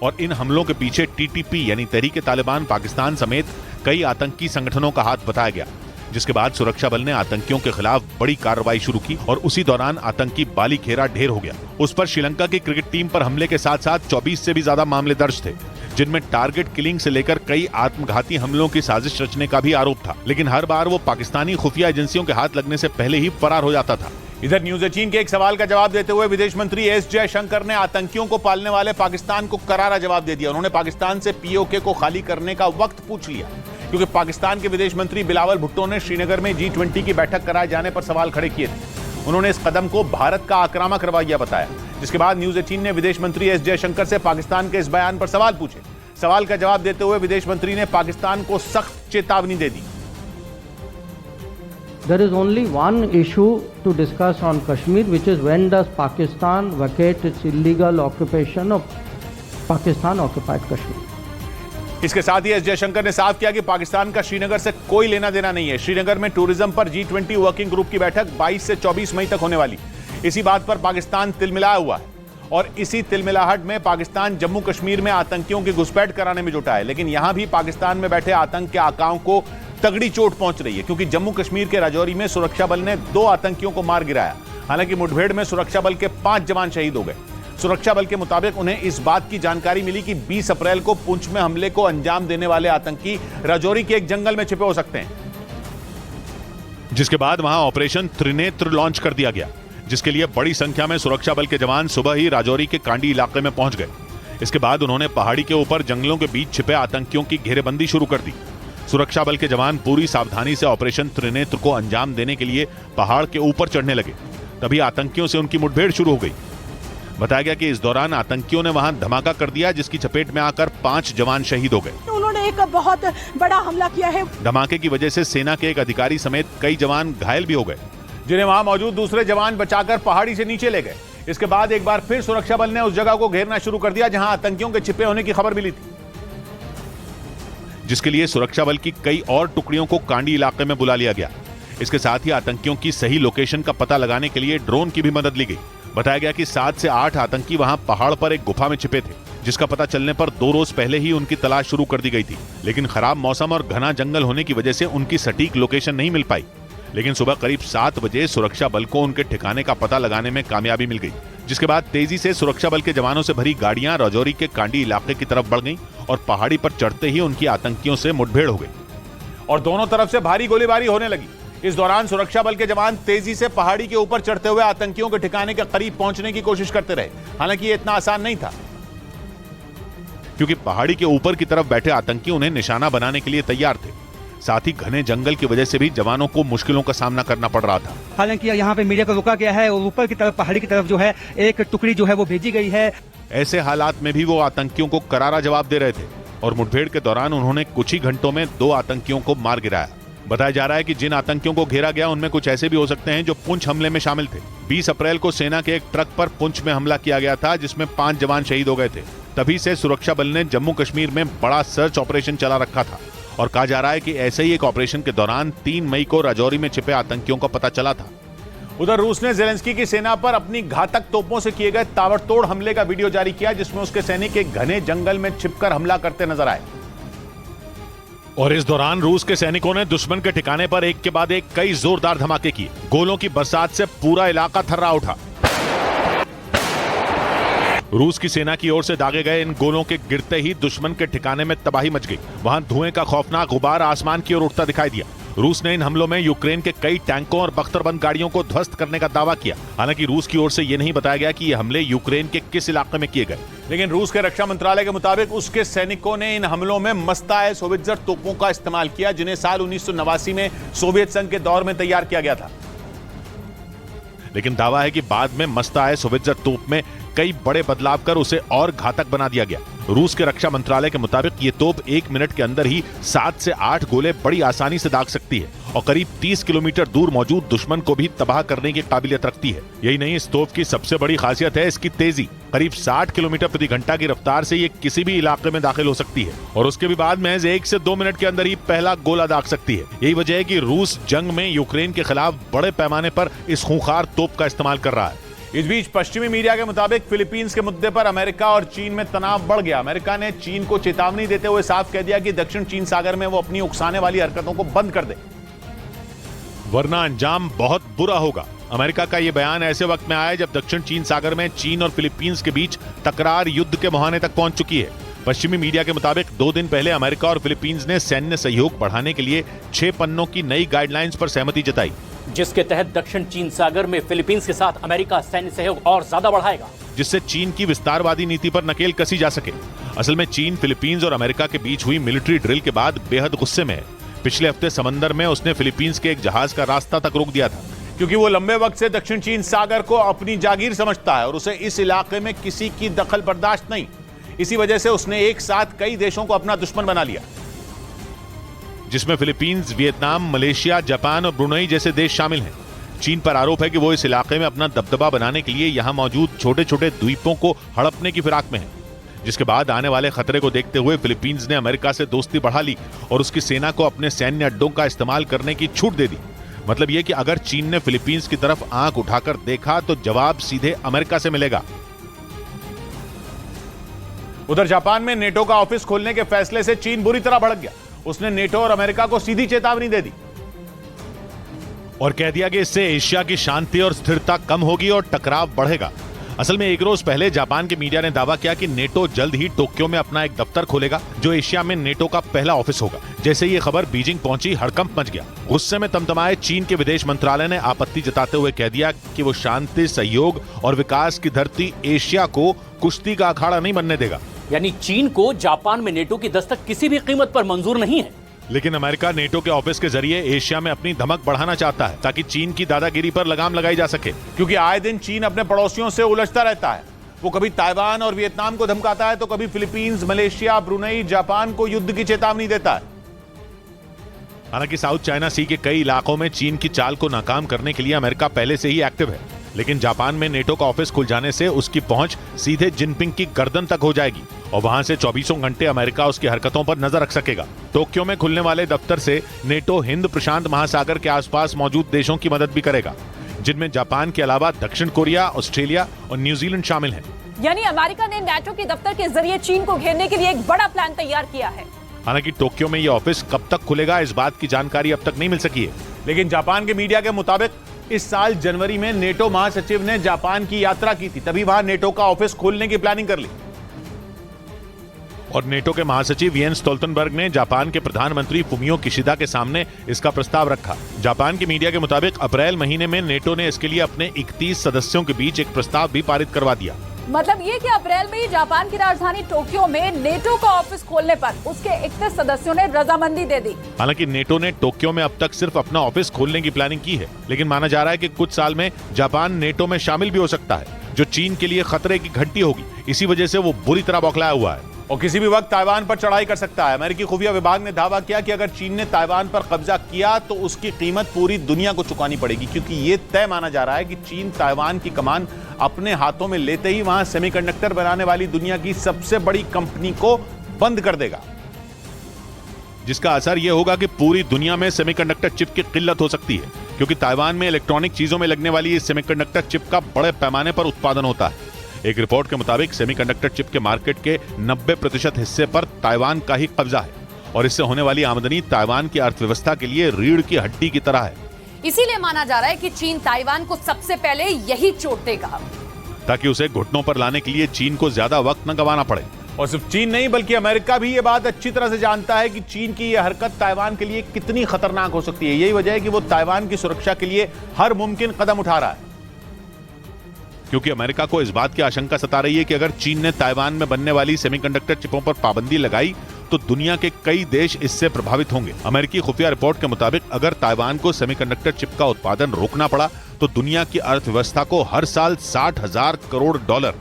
और इन हमलों के पीछे टीटीपी यानी तहरीक-ए-तालिबान पाकिस्तान समेत कई आतंकी संगठनों का हाथ बताया गया, जिसके बाद सुरक्षा बल ने आतंकियों के खिलाफ बड़ी कार्रवाई शुरू की और उसी दौरान आतंकी बाली खेरा ढेर हो गया। उस पर श्रीलंका की क्रिकेट टीम पर हमले के साथ साथ 24 से भी ज्यादा मामले दर्ज थे, जिनमें टारगेट किलिंग से लेकर कई आत्मघाती हमलों की साजिश रचने का भी आरोप था। लेकिन हर बार वो पाकिस्तानी खुफिया एजेंसियों के हाथ लगने से पहले ही फरार हो जाता था। इधर न्यूज़ 18 के एक सवाल का जवाब देते हुए विदेश मंत्री एस जयशंकर ने आतंकियों को पालने वाले पाकिस्तान को करारा जवाब दे दिया। उन्होंने पाकिस्तान से पीओके को खाली करने का वक्त पूछ लिया, क्योंकि पाकिस्तान के विदेश मंत्री बिलावल भुट्टो ने श्रीनगर में G20 की बैठक कराए जाने पर सवाल खड़े किए थे। उन्होंने इस कदम को भारत का आक्रामक रवैया बताया, जिसके बाद न्यूज़ 18 ने विदेश मंत्री एस जयशंकर से पाकिस्तान के इस बयान पर सवाल पूछे। सवाल का जवाब देते हुए विदेश मंत्री ने पाकिस्तान को सख्त चेतावनी दे दी। There is only one issue to discuss on Kashmir, which is when does Pakistan vacate its illegal occupation of Pakistan occupied Kashmir. इसके साथ ही एस जयशंकर ने साफ किया कि पाकिस्तान का श्रीनगर से कोई लेना देना नहीं है। श्रीनगर में टूरिज्म पर G20 वर्किंग ग्रुप की बैठक 22 से 24 मई तक होने वाली। इसी बात पर पाकिस्तान तिलमिलाया हुआ है और इसी तिलमिलाहट में पाकिस्तान जम्मू कश्मीर में आतंकियों की घुसपैठ कराने में जुटा है। लेकिन यहां भी पाकिस्तान में बैठे आतंक के आकाओं को तगड़ी चोट पहुंच रही है, क्योंकि जम्मू कश्मीर के राजौरी में सुरक्षा बल ने 2 आतंकियों को मार गिराया। हालांकि मुठभेड़ में सुरक्षा बल के 5 जवान शहीद हो गए। सुरक्षा बल के मुताबिक उन्हें इस बात की जानकारी मिली कि 20 अप्रैल को पुंछ में हमले को अंजाम देने वाले आतंकी राजौरी के एक जंगल में छिपे हो सकते हैं, जिसके बाद वहां ऑपरेशन त्रिनेत्र लॉन्च कर दिया गया, जिसके लिए बड़ी संख्या में सुरक्षा बल के जवान सुबह ही राजौरी के कांडी इलाके में पहुंच गए। इसके बाद उन्होंने पहाड़ी के ऊपर जंगलों के बीच छिपे आतंकियों की घेरेबंदी शुरू कर दी। सुरक्षा बल के जवान पूरी सावधानी से ऑपरेशन त्रिनेत्र को अंजाम देने के लिए पहाड़ के ऊपर चढ़ने लगे। तभी आतंकियों से उनकी मुठभेड़ शुरू हो गई। बताया गया कि इस दौरान आतंकियों ने वहां धमाका कर दिया, जिसकी चपेट में आकर 5 जवान शहीद हो गए। उन्होंने एक बहुत बड़ा हमला किया है। धमाके की वजह से सेना के एक अधिकारी समेत कई जवान घायल भी हो गए, जिन्हें वहां मौजूद दूसरे जवान बचाकर पहाड़ी से नीचे ले गए। इसके बाद एक बार फिर सुरक्षा बल ने उस जगह को घेरना शुरू कर दिया जहां आतंकियों के छिपे होने की खबर मिली थी, जिसके लिए सुरक्षा बल की कई और टुकड़ियों को कांडी इलाके में बुला लिया गया। इसके साथ ही आतंकियों की सही लोकेशन का पता लगाने के लिए ड्रोन की भी मदद ली गई। बताया गया कि 7 से 8 आतंकी वहां पहाड़ पर एक गुफा में छिपे थे। जिसका पता चलने पर 2 रोज पहले ही उनकी तलाश शुरू कर दी गई थी। लेकिन खराब मौसम और घना जंगल होने की वजह से उनकी सटीक लोकेशन नहीं मिल पाई। लेकिन सुबह करीब 7 बजे सुरक्षा बल को उनके ठिकाने का पता लगाने में कामयाबी मिल गई, जिसके बाद तेजी से सुरक्षा बल के जवानों से भरी गाड़ियां राजौरी के कांडी इलाके की तरफ बढ़ गईं और पहाड़ी पर चढ़ते ही उनकी आतंकियों से मुठभेड़ हो गई और दोनों तरफ से भारी गोलीबारी होने लगी। इस दौरान सुरक्षा बल के जवान तेजी से पहाड़ी के ऊपर चढ़ते हुए आतंकियों के ठिकाने के करीब पहुंचने की कोशिश करते रहे। हालांकि ये इतना आसान नहीं था, क्योंकि पहाड़ी के ऊपर की तरफ बैठे आतंकी उन्हें निशाना बनाने के लिए तैयार थे। साथ ही घने जंगल की वजह से भी जवानों को मुश्किलों का सामना करना पड़ रहा था। हालांकि यहाँ पे मीडिया को रोका गया है और ऊपर की तरफ पहाड़ी की तरफ जो है एक टुकड़ी जो है वो भेजी गई है। ऐसे हालात में भी वो आतंकियों को करारा जवाब दे रहे थे और मुठभेड़ के दौरान उन्होंने कुछ ही घंटों में 2 आतंकियों को मार गिराया। बताया जा रहा है कि जिन आतंकियों को घेरा गया उनमें कुछ ऐसे भी हो सकते हैं जो पुंछ हमले में शामिल थे। 20 अप्रैल को सेना के एक ट्रक पर पुंछ में हमला किया गया था, जिसमें 5 जवान शहीद हो गए थे। तभी से सुरक्षा बल ने जम्मू कश्मीर में बड़ा सर्च ऑपरेशन चला रखा था और कहा जा रहा है कि ऐसे ही एक ऑपरेशन के दौरान 3 मई को राजौरी में छिपे आतंकियों का पता चला था। उधर रूस ने ज़ेलेंस्की की सेना पर अपनी घातक तोपों से किए गए ताबड़तोड़ हमले का वीडियो जारी किया, जिसमें उसके सैनिक एक घने जंगल में छिपकर हमला करते नजर आए। और इस दौरान रूस के सैनिकों ने दुश्मन के ठिकाने पर एक के बाद एक कई जोरदार धमाके किए। गोलों की बरसात से पूरा इलाका थर्रा उठा। रूस की सेना की ओर से दागे गए इन गोलों के गिरते ही दुश्मन के ठिकाने में तबाही मच गई। वहां धुएं का खौफनाक गुबार आसमान की ओर उठता दिखाई दिया। रूस ने इन हमलों में यूक्रेन के कई टैंकों और बख्तरबंद गाड़ियों को ध्वस्त करने का दावा किया। हालांकि रूस की ओर से यह नहीं बताया गया कि ये हमले यूक्रेन के किस इलाके में किए गए। लेकिन रूस के रक्षा मंत्रालय के मुताबिक उसके सैनिकों ने इन हमलों में मस्ता-ए होवित्जर तोपों का इस्तेमाल किया, जिन्हें साल 1989 में सोवियत संघ के दौर में तैयार किया गया था। लेकिन दावा है कि बाद में मस्ता-ए होवित्जर तोप में कई बड़े बदलाव कर उसे और घातक बना दिया गया। रूस के रक्षा मंत्रालय के मुताबिक ये तोप 1 मिनट के अंदर ही 7 से 8 गोले बड़ी आसानी से दाग सकती है और करीब 30 किलोमीटर दूर मौजूद दुश्मन को भी तबाह करने की काबिलियत रखती है। यही नहीं, इस तोप की सबसे बड़ी खासियत है इसकी तेजी। करीब 60 किलोमीटर प्रति घंटा की रफ्तार से ये किसी भी इलाके में दाखिल हो सकती है और उसके भी बाद महज 1 से 2 मिनट के अंदर ही पहला गोला दाग सकती है। यही वजह है कि रूस जंग में यूक्रेन के खिलाफ बड़े पैमाने पर इस खूंखार तोप का इस्तेमाल कर रहा है। इस बीच पश्चिमी मीडिया के मुताबिक फिलीपींस के मुद्दे पर अमेरिका और चीन में तनाव बढ़ गया। अमेरिका ने चीन को चेतावनी देते हुए साफ कह दिया कि दक्षिण चीन सागर में वो अपनी उकसाने वाली हरकतों को बंद कर दे, वरना अंजाम बहुत बुरा होगा। अमेरिका का यह बयान ऐसे वक्त में आया जब दक्षिण चीन सागर में चीन और फिलीपींस के बीच तकरार युद्ध के मुहाने तक पहुंच चुकी है। पश्चिमी मीडिया के मुताबिक 2 दिन पहले अमेरिका और फिलीपींस ने सैन्य सहयोग बढ़ाने के लिए 6 पन्नों की नई गाइडलाइंस पर सहमति जताई, जिसके तहत दक्षिण चीन सागर में फिलीपींस के साथ अमेरिका सैन्य सहयोग और ज्यादा बढ़ाएगा, जिससे चीन की विस्तारवादी नीति पर नकेल कसी जा सके। असल में चीन फिलीपींस और अमेरिका के बीच हुई मिलिट्री ड्रिल के बाद बेहद गुस्से में है। पिछले हफ्ते समंदर में उसने फिलीपींस के एक जहाज का रास्ता तक रोक दिया था, क्योंकि वो लंबे वक्त से दक्षिण चीन सागर को अपनी जागीर समझता है और उसे इस इलाके में किसी की दखल बर्दाश्त नहीं। इसी वजह से उसने एक साथ कई देशों को अपना दुश्मन बना लिया, जिसमें फिलीपींस, वियतनाम, मलेशिया, जापान और ब्रुनई जैसे देश शामिल हैं। चीन पर आरोप है कि वो इस इलाके में अपना दबदबा बनाने के लिए यहां मौजूद छोटे छोटे द्वीपों को हड़पने की फिराक में है, जिसके बाद आने वाले खतरे को देखते हुए फिलीपींस ने अमेरिका से दोस्ती बढ़ा ली और उसकी सेना को अपने सैन्य अड्डों का इस्तेमाल करने की छूट दे दी। मतलब यह कि अगर चीन ने फिलीपींस की तरफ आंख उठाकर देखा तो जवाब सीधे अमेरिका से मिलेगा। उधर जापान में नेटो का ऑफिस खोलने के फैसले से चीन बुरी तरह भड़क गया। उसने नेटो और अमेरिका को सीधी चेतावनी दे दी और कह दिया कि इससे एशिया की शांति और स्थिरता कम होगी और टकराव बढ़ेगा। असल में एक रोज पहले जापान के मीडिया ने दावा किया कि नेटो जल्द ही टोक्यो में अपना एक दफ्तर खोलेगा, जो एशिया में नेटो का पहला ऑफिस होगा। जैसे ये खबर बीजिंग पहुंची, हड़कंप मच गया। गुस्से में तमतमाए चीन के विदेश मंत्रालय ने आपत्ति जताते हुए कह दिया कि वो शांति, सहयोग और विकास की धरती एशिया को कुश्ती का अखाड़ा नहीं बनने देगा। यानी चीन को जापान में नेटो की दस्तक किसी भी कीमत पर मंजूर नहीं है। लेकिन अमेरिका नेटो के ऑफिस के जरिए एशिया में अपनी धमक बढ़ाना चाहता है ताकि चीन की दादागिरी पर लगाम लगाई जा सके, क्योंकि आए दिन चीन अपने पड़ोसियों से उलझता रहता है। वो कभी ताइवान और वियतनाम को धमकाता है तो कभी फिलीपींस, मलेशिया, ब्रुनई, जापान को युद्ध की चेतावनी देता है। हालांकि साउथ चाइना सी के कई इलाकों में चीन की चाल को नाकाम करने के लिए अमेरिका पहले से ही एक्टिव है, लेकिन जापान में नेटो का ऑफिस खुल जाने से उसकी पहुंच सीधे जिनपिंग की गर्दन तक हो जाएगी और वहां से 24 घंटे अमेरिका उसकी हरकतों पर नजर रख सकेगा। टोक्यो में खुलने वाले दफ्तर से नेटो हिंद प्रशांत महासागर के आसपास मौजूद देशों की मदद भी करेगा, जिनमें जापान के अलावा दक्षिण कोरिया, ऑस्ट्रेलिया और न्यूजीलैंड शामिल हैं। यानी अमेरिका ने नाटो के दफ्तर के जरिए चीन को घेरने के लिए एक बड़ा प्लान तैयार किया है। हालांकि टोक्यो में यह ऑफिस कब तक खुलेगा, इस बात की जानकारी अब तक नहीं मिल सकी है। लेकिन जापान के मीडिया के मुताबिक इस साल जनवरी में नेटो महासचिव ने जापान की यात्रा की थी, तभी वहां नेटो का ऑफिस खोलने की प्लानिंग कर ली। और नेटो के महासचिव येंस स्टोल्टनबर्ग ने जापान के प्रधानमंत्री फुमियो किशिदा के सामने इसका प्रस्ताव रखा। जापान की मीडिया के मुताबिक अप्रैल महीने में नेटो ने इसके लिए अपने 31 सदस्यों के बीच एक प्रस्ताव भी पारित करवा दिया। मतलब ये कि अप्रैल में ही जापान की राजधानी टोक्यो में नेटो का ऑफिस खोलने पर उसके 31 सदस्यों ने रजामंदी दे दी। हालांकि नेटो ने टोक्यो में अब तक सिर्फ अपना ऑफिस खोलने की प्लानिंग की है, लेकिन माना जा रहा है कि कुछ साल में जापान नेटो में शामिल भी हो सकता है, जो चीन के लिए खतरे की घंटी होगी। इसी वजह से वो बुरी तरह बौखलाया हुआ है और किसी भी वक्त ताइवान पर चढ़ाई कर सकता है। अमेरिकी खुफिया विभाग ने दावा किया कि अगर चीन ने ताइवान पर कब्जा किया तो उसकी कीमत पूरी दुनिया को चुकानी पड़ेगी, क्योंकि यह तय माना जा रहा है कि चीन ताइवान की कमान अपने हाथों में लेते ही वहां सेमीकंडक्टर बनाने वाली दुनिया की सबसे बड़ी कंपनी को बंद कर देगा, जिसका असर यह होगा कि पूरी दुनिया में सेमीकंडक्टर चिप की किल्लत हो सकती है, क्योंकि ताइवान में इलेक्ट्रॉनिक चीजों में लगने वाली इस सेमीकंडक्टर चिप का बड़े पैमाने पर उत्पादन होता है। एक रिपोर्ट के मुताबिक सेमीकंडक्टर चिप के मार्केट के 90% हिस्से पर ताइवान का ही कब्जा है और इससे होने वाली आमदनी ताइवान की अर्थव्यवस्था के लिए रीढ़ की हड्डी की तरह है। इसीलिए माना जा रहा है कि चीन ताइवान को सबसे पहले यही चोट देगा, ताकि उसे घुटनों पर लाने के लिए चीन को ज्यादा वक्त न गंवाना पड़े। और सिर्फ चीन नहीं बल्कि अमेरिका भी ये बात अच्छी तरह से जानता है कि चीन की यह हरकत ताइवान के लिए कितनी खतरनाक हो सकती है। यही वजह है कि वो ताइवान की सुरक्षा के लिए हर मुमकिन कदम उठा रहा है, क्योंकि अमेरिका को इस बात की आशंका सता रही है कि अगर चीन ने ताइवान में बनने वाली सेमीकंडक्टर चिपों पर पाबंदी लगाई तो दुनिया के कई देश इससे प्रभावित होंगे। अमेरिकी खुफिया रिपोर्ट के मुताबिक अगर ताइवान को सेमीकंडक्टर चिप का उत्पादन रोकना पड़ा तो दुनिया की अर्थव्यवस्था को हर साल 60,000 करोड़ डॉलर,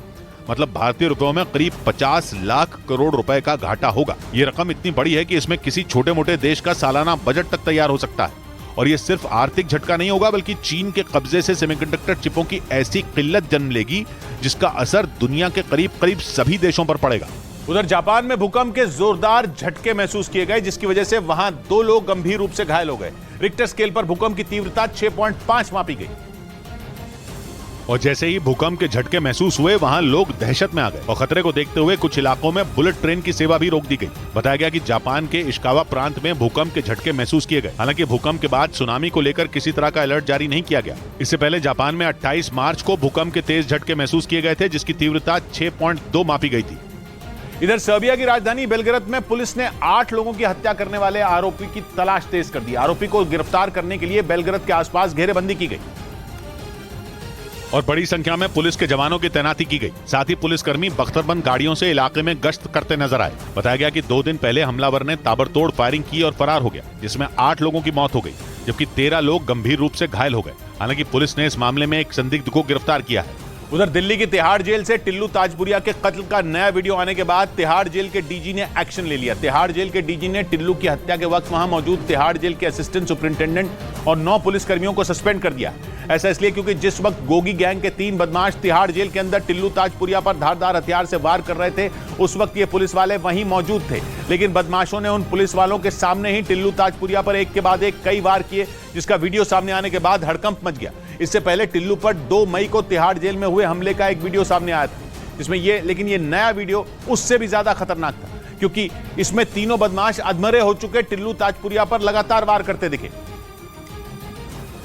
मतलब भारतीय रुपयों में करीब 50 लाख करोड़ रुपए का घाटा होगा। ये रकम इतनी बड़ी है कि इसमें किसी छोटे मोटे देश का सालाना बजट तक तैयार हो सकता है। और ये सिर्फ आर्थिक झटका नहीं होगा, बल्कि चीन के कब्जे से सेमीकंडक्टर चिपों की ऐसी किल्लत जन्म लेगी जिसका असर दुनिया के करीब सभी देशों पर पड़ेगा। उधर जापान में भूकंप के जोरदार झटके महसूस किए गए, जिसकी वजह से वहां 2 लोग गंभीर रूप से घायल हो गए। रिक्टर स्केल पर भूकंप की तीव्रता 6.5 मापी गई। और जैसे ही भूकंप के झटके महसूस हुए वहां लोग दहशत में आ गए और खतरे को देखते हुए कुछ इलाकों में बुलेट ट्रेन की सेवा भी रोक दी गई। बताया गया कि जापान के इशिकावा प्रांत में भूकंप के झटके महसूस किए गए। हालांकि भूकंप के बाद सुनामी को लेकर किसी तरह का अलर्ट जारी नहीं किया गया। इससे पहले जापान में 28 मार्च को भूकंप के तेज झटके महसूस किए गए थे, जिसकी तीव्रता 6.2 मापी गई थी। इधर सर्बिया की राजधानी बेलग्रेद में पुलिस ने 8 लोगों की हत्या करने वाले आरोपी की तलाश तेज कर दी। आरोपी को गिरफ्तार करने के लिए बेलग्रेद के आसपास घेरेबंदी की गई और बड़ी संख्या में पुलिस के जवानों की तैनाती की गई। साथ ही पुलिसकर्मी बख्तरबंद गाड़ियों से इलाके में गश्त करते नजर आए। बताया गया कि 2 दिन पहले हमलावर ने ताबड़तोड़ फायरिंग की और फरार हो गया, जिसमें 8 लोगों की मौत हो गई, जबकि 13 लोग गंभीर रूप से घायल हो गए। हालांकि पुलिस ने इस मामले में एक संदिग्ध को गिरफ्तार किया है। उधर दिल्ली की तिहाड़ जेल से टिल्लू ताजपुरिया के कत्ल का नया वीडियो आने के बाद तिहाड़ जेल के डीजी ने एक्शन ले लिया। तिहाड़ जेल के डीजी ने टिल्लू की हत्या के वक्त वहां मौजूद तिहाड़ जेल के असिस्टेंट सुपरिंटेंडेंट और 9 पुलिसकर्मियों को सस्पेंड कर दिया। ऐसा इसलिए क्योंकि जिस वक्त गोगी गैंग के 3 बदमाश तिहाड़ जेल के अंदर टिल्लू ताजपुरिया पर धारदार हथियार से वार कर रहे थे, उस वक्त ये पुलिस वाले वहीं मौजूद थे। लेकिन बदमाशों ने उन पुलिस वालों के सामने ही टिल्लू ताजपुरिया पर एक के बाद एक कई वार किए, जिसका वीडियो सामने आने के बाद हड़कंप मच गया। इससे पहले टिल्लू पर 2 मई को तिहाड़ जेल में हुए हमले का एक वीडियो सामने आया था, जिसमें लेकिन ये नया वीडियो उससे भी ज्यादा खतरनाक था, क्योंकि इसमें तीनों बदमाश अधमरे हो चुके टिल्लू ताजपुरिया पर लगातार वार करते दिखे,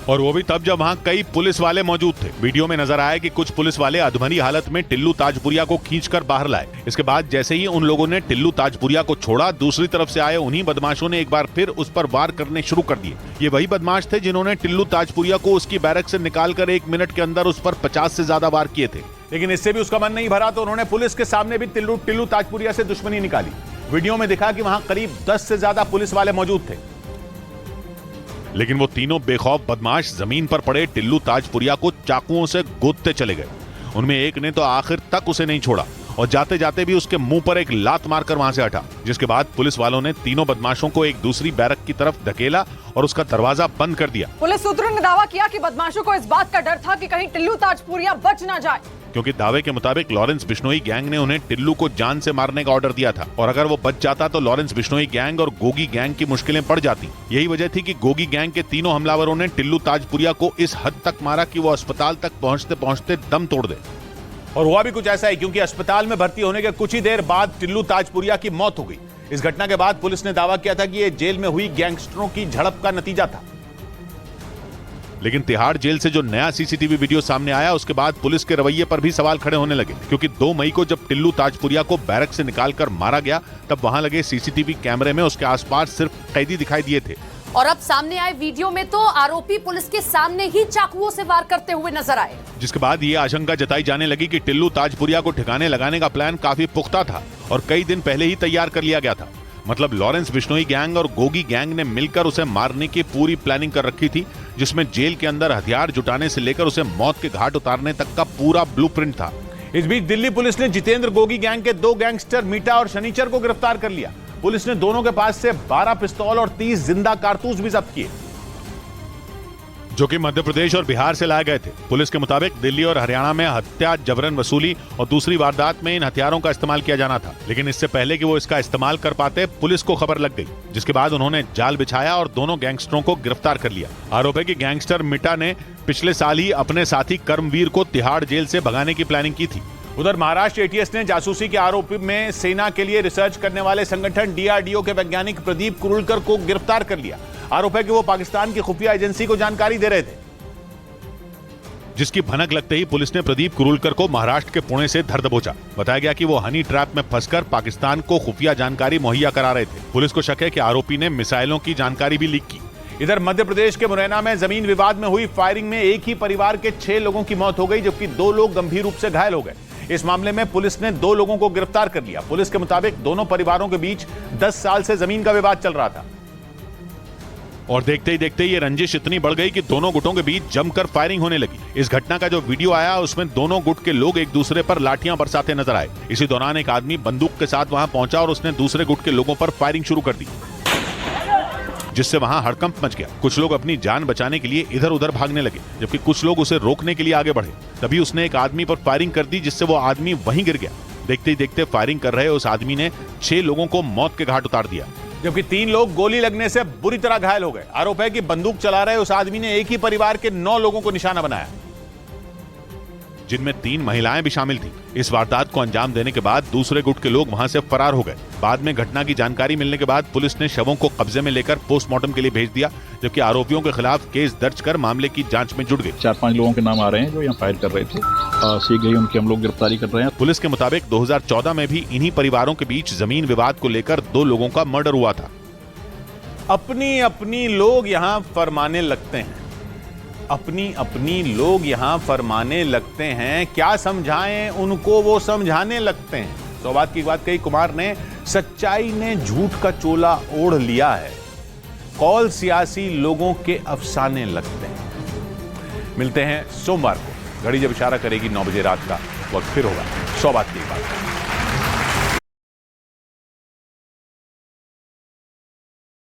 और वो भी तब जब वहां कई पुलिस वाले मौजूद थे। वीडियो में नजर आया कि कुछ पुलिस वाले अधमरी हालत में टिल्लू ताजपुरिया को खींचकर बाहर लाए। इसके बाद जैसे ही उन लोगों ने टिल्लू ताजपुरिया को छोड़ा, दूसरी तरफ से आए उन्हीं बदमाशों ने एक बार फिर उस पर वार करने शुरू कर दिए। ये वही बदमाश थे जिन्होंने टिल्लू ताजपुरिया को उसकी बैरक से निकालकर 1 मिनट के अंदर उस पर 50 से ज्यादा वार किए थे। लेकिन इससे भी उसका मन नहीं भरा तो उन्होंने पुलिस के सामने भी टिल्लू ताजपुरिया से दुश्मनी निकाली। वीडियो में दिखा कि वहां करीब 10 से ज्यादा पुलिस वाले मौजूद थे, लेकिन वो तीनों बेखौफ बदमाश जमीन पर पड़े टिल्लू ताजपुरिया को चाकुओं से गोदते चले गए। उनमें एक ने तो आखिर तक उसे नहीं छोड़ा और जाते जाते भी उसके मुंह पर एक लात मारकर वहां से हटा, जिसके बाद पुलिस वालों ने तीनों बदमाशों को एक दूसरी बैरक की तरफ धकेला और उसका दरवाजा बंद कर दिया। पुलिस सूत्रों ने दावा किया कि बदमाशों को इस बात का डर था कि कहीं टिल्लू ताजपुरिया बच ना जाए। क्योंकि दावे के मुताबिक लॉरेंस बिश्नोई गैंग ने उन्हें टिल्लू को जान से मारने का ऑर्डर दिया था और अगर वो बच जाता तो लॉरेंस बिश्नोई गैंग और गोगी गैंग की मुश्किलें पड़ जाती। यही वजह थी कि गोगी गैंग के तीनों हमलावरों ने टिल्लू ताजपुरिया को इस हद तक मारा कि वो अस्पताल तक पहुंचते पहुंचते दम तोड़ दे। और हुआ भी कुछ ऐसा ही, क्योंकि अस्पताल में भर्ती होने के कुछ ही देर बाद टिल्लू ताजपुरिया की मौत हो गई। इस घटना के बाद पुलिस ने दावा किया था कि यह जेल में हुई गैंगस्टरों की झड़प का नतीजा था। लेकिन तिहाड़ जेल से जो नया सीसीटीवी वीडियो सामने आया उसके बाद पुलिस के रवैये पर भी सवाल खड़े होने लगे, क्योंकि 2 मई को जब टिल्लू ताजपुरिया को बैरक से निकालकर मारा गया तब वहां लगे सीसीटीवी कैमरे में उसके आसपास सिर्फ कैदी दिखाई दिए थे। और अब सामने आए वीडियो में तो आरोपी पुलिस के सामने ही चाकुओं से वार करते हुए नजर आए, जिसके बाद ये आशंका जताई जाने लगी कि टिल्लू ताजपुरिया को ठिकाने लगाने का प्लान काफी पुख्ता था और कई दिन पहले ही तैयार कर लिया गया था। मतलब लॉरेंस बिश्नोई गैंग और गोगी गैंग ने मिलकर उसे मारने की पूरी प्लानिंग कर रखी थी, जिसमें जेल के अंदर हथियार जुटाने से लेकर उसे मौत के घाट उतारने तक का पूरा ब्लूप्रिंट था। इस बीच दिल्ली पुलिस ने जितेंद्र गोगी गैंग के 2 गैंगस्टर मीटा और शनिचर को गिरफ्तार कर लिया। पुलिस ने दोनों के पास से 12 पिस्तौल और 30 जिंदा कारतूस भी जब्त किए, जो कि मध्य प्रदेश और बिहार से लाए गए थे। पुलिस के मुताबिक दिल्ली और हरियाणा में हत्या, जबरन वसूली और दूसरी वारदात में इन हथियारों का इस्तेमाल किया जाना था। लेकिन इससे पहले कि वो इसका इस्तेमाल कर पाते पुलिस को खबर लग गई, जिसके बाद उन्होंने जाल बिछाया और दोनों गैंगस्टरों को गिरफ्तार कर लिया। आरोप है कि गैंगस्टर मिटा ने पिछले साल ही अपने साथी कर्मवीर को तिहाड़ जेल से भगाने की प्लानिंग की थी। उधर महाराष्ट्र एटीएस ने जासूसी के आरोप में सेना के लिए रिसर्च करने वाले संगठन डीआरडीओ के वैज्ञानिक प्रदीप कुरुलकर को गिरफ्तार कर लिया। आरोप है कि वो पाकिस्तान की खुफिया एजेंसी को जानकारी दे रहे थे, जिसकी भनक लगते ही पुलिस ने प्रदीप कुरुलकर को महाराष्ट्र के पुणे से धर दबोचा। बताया गया कि वो हनी ट्रैप में फंसकर पाकिस्तान को खुफिया जानकारी मुहैया करा रहे थे। पुलिस को शक है कि आरोपी ने मिसाइलों की जानकारी भी लीक की। इधर मध्य प्रदेश के मुरैना में जमीन विवाद में हुई फायरिंग में एक ही परिवार के 6 लोगों की मौत हो गई, जबकि 2 लोग गंभीर रूप से घायल हो गए। इस मामले में पुलिस ने 2 लोगों को गिरफ्तार कर लिया। पुलिस के मुताबिक दोनों परिवारों के बीच 10 साल से जमीन का विवाद चल रहा था और देखते ही देखते ये रंजिश इतनी बढ़ गई कि दोनों गुटों के बीच जमकर फायरिंग होने लगी। इस घटना का जो वीडियो आया उसमें दोनों गुट के लोग एक दूसरे पर लाठियां बरसाते नजर आए। इसी दौरान एक आदमी बंदूक के साथ वहां पहुंचा और उसने दूसरे गुट के लोगों पर फायरिंग शुरू कर दी, जिससे वहां हड़कंप मच गया। कुछ लोग अपनी जान बचाने के लिए इधर उधर भागने लगे, जबकि कुछ लोग उसे रोकने के लिए आगे बढ़े। तभी उसने एक आदमी पर फायरिंग कर दी, जिससे वो आदमी वहीं गिर गया। देखते ही देखते फायरिंग कर रहे उस आदमी ने 6 लोगों को मौत के घाट उतार दिया, जबकि 3 लोग गोली लगने से बुरी तरह घायल हो गए। आरोप है कि बंदूक चला रहे उस आदमी ने एक ही परिवार के 9 लोगों को निशाना बनाया, जिनमें 3 महिलाएं भी शामिल थीं। इस वारदात को अंजाम देने के बाद दूसरे गुट के लोग वहां से फरार हो गए। बाद में घटना की जानकारी मिलने के बाद पुलिस ने शवों को कब्जे में लेकर पोस्टमार्टम के लिए भेज दिया, जबकि आरोपियों के खिलाफ केस दर्ज कर मामले की जांच में जुट गए। 4-5 लोगों के नाम आ रहे हैं जो यहाँ फायर कर रहे थे। शीघ्र ही उनकी हम लोग गिरफ्तारी कर रहे हैं। पुलिस के मुताबिक 2014 में भी इन्हीं परिवारों के बीच जमीन विवाद को लेकर 2 लोगों का मर्डर हुआ था। अपनी अपनी लोग यहां फरमाने लगते हैं, अपनी अपनी लोग यहां फरमाने लगते हैं, क्या समझाएं उनको वो समझाने लगते हैं। सौभाग्य की बात कही कुमार ने, सच्चाई ने झूठ का चोला ओढ़ लिया है, कौल सियासी लोगों के अफसाने लगते हैं। मिलते हैं सोमवार को, घड़ी जब इशारा करेगी 9 बजे रात का, वक्त फिर होगा सौभाग्य की बात।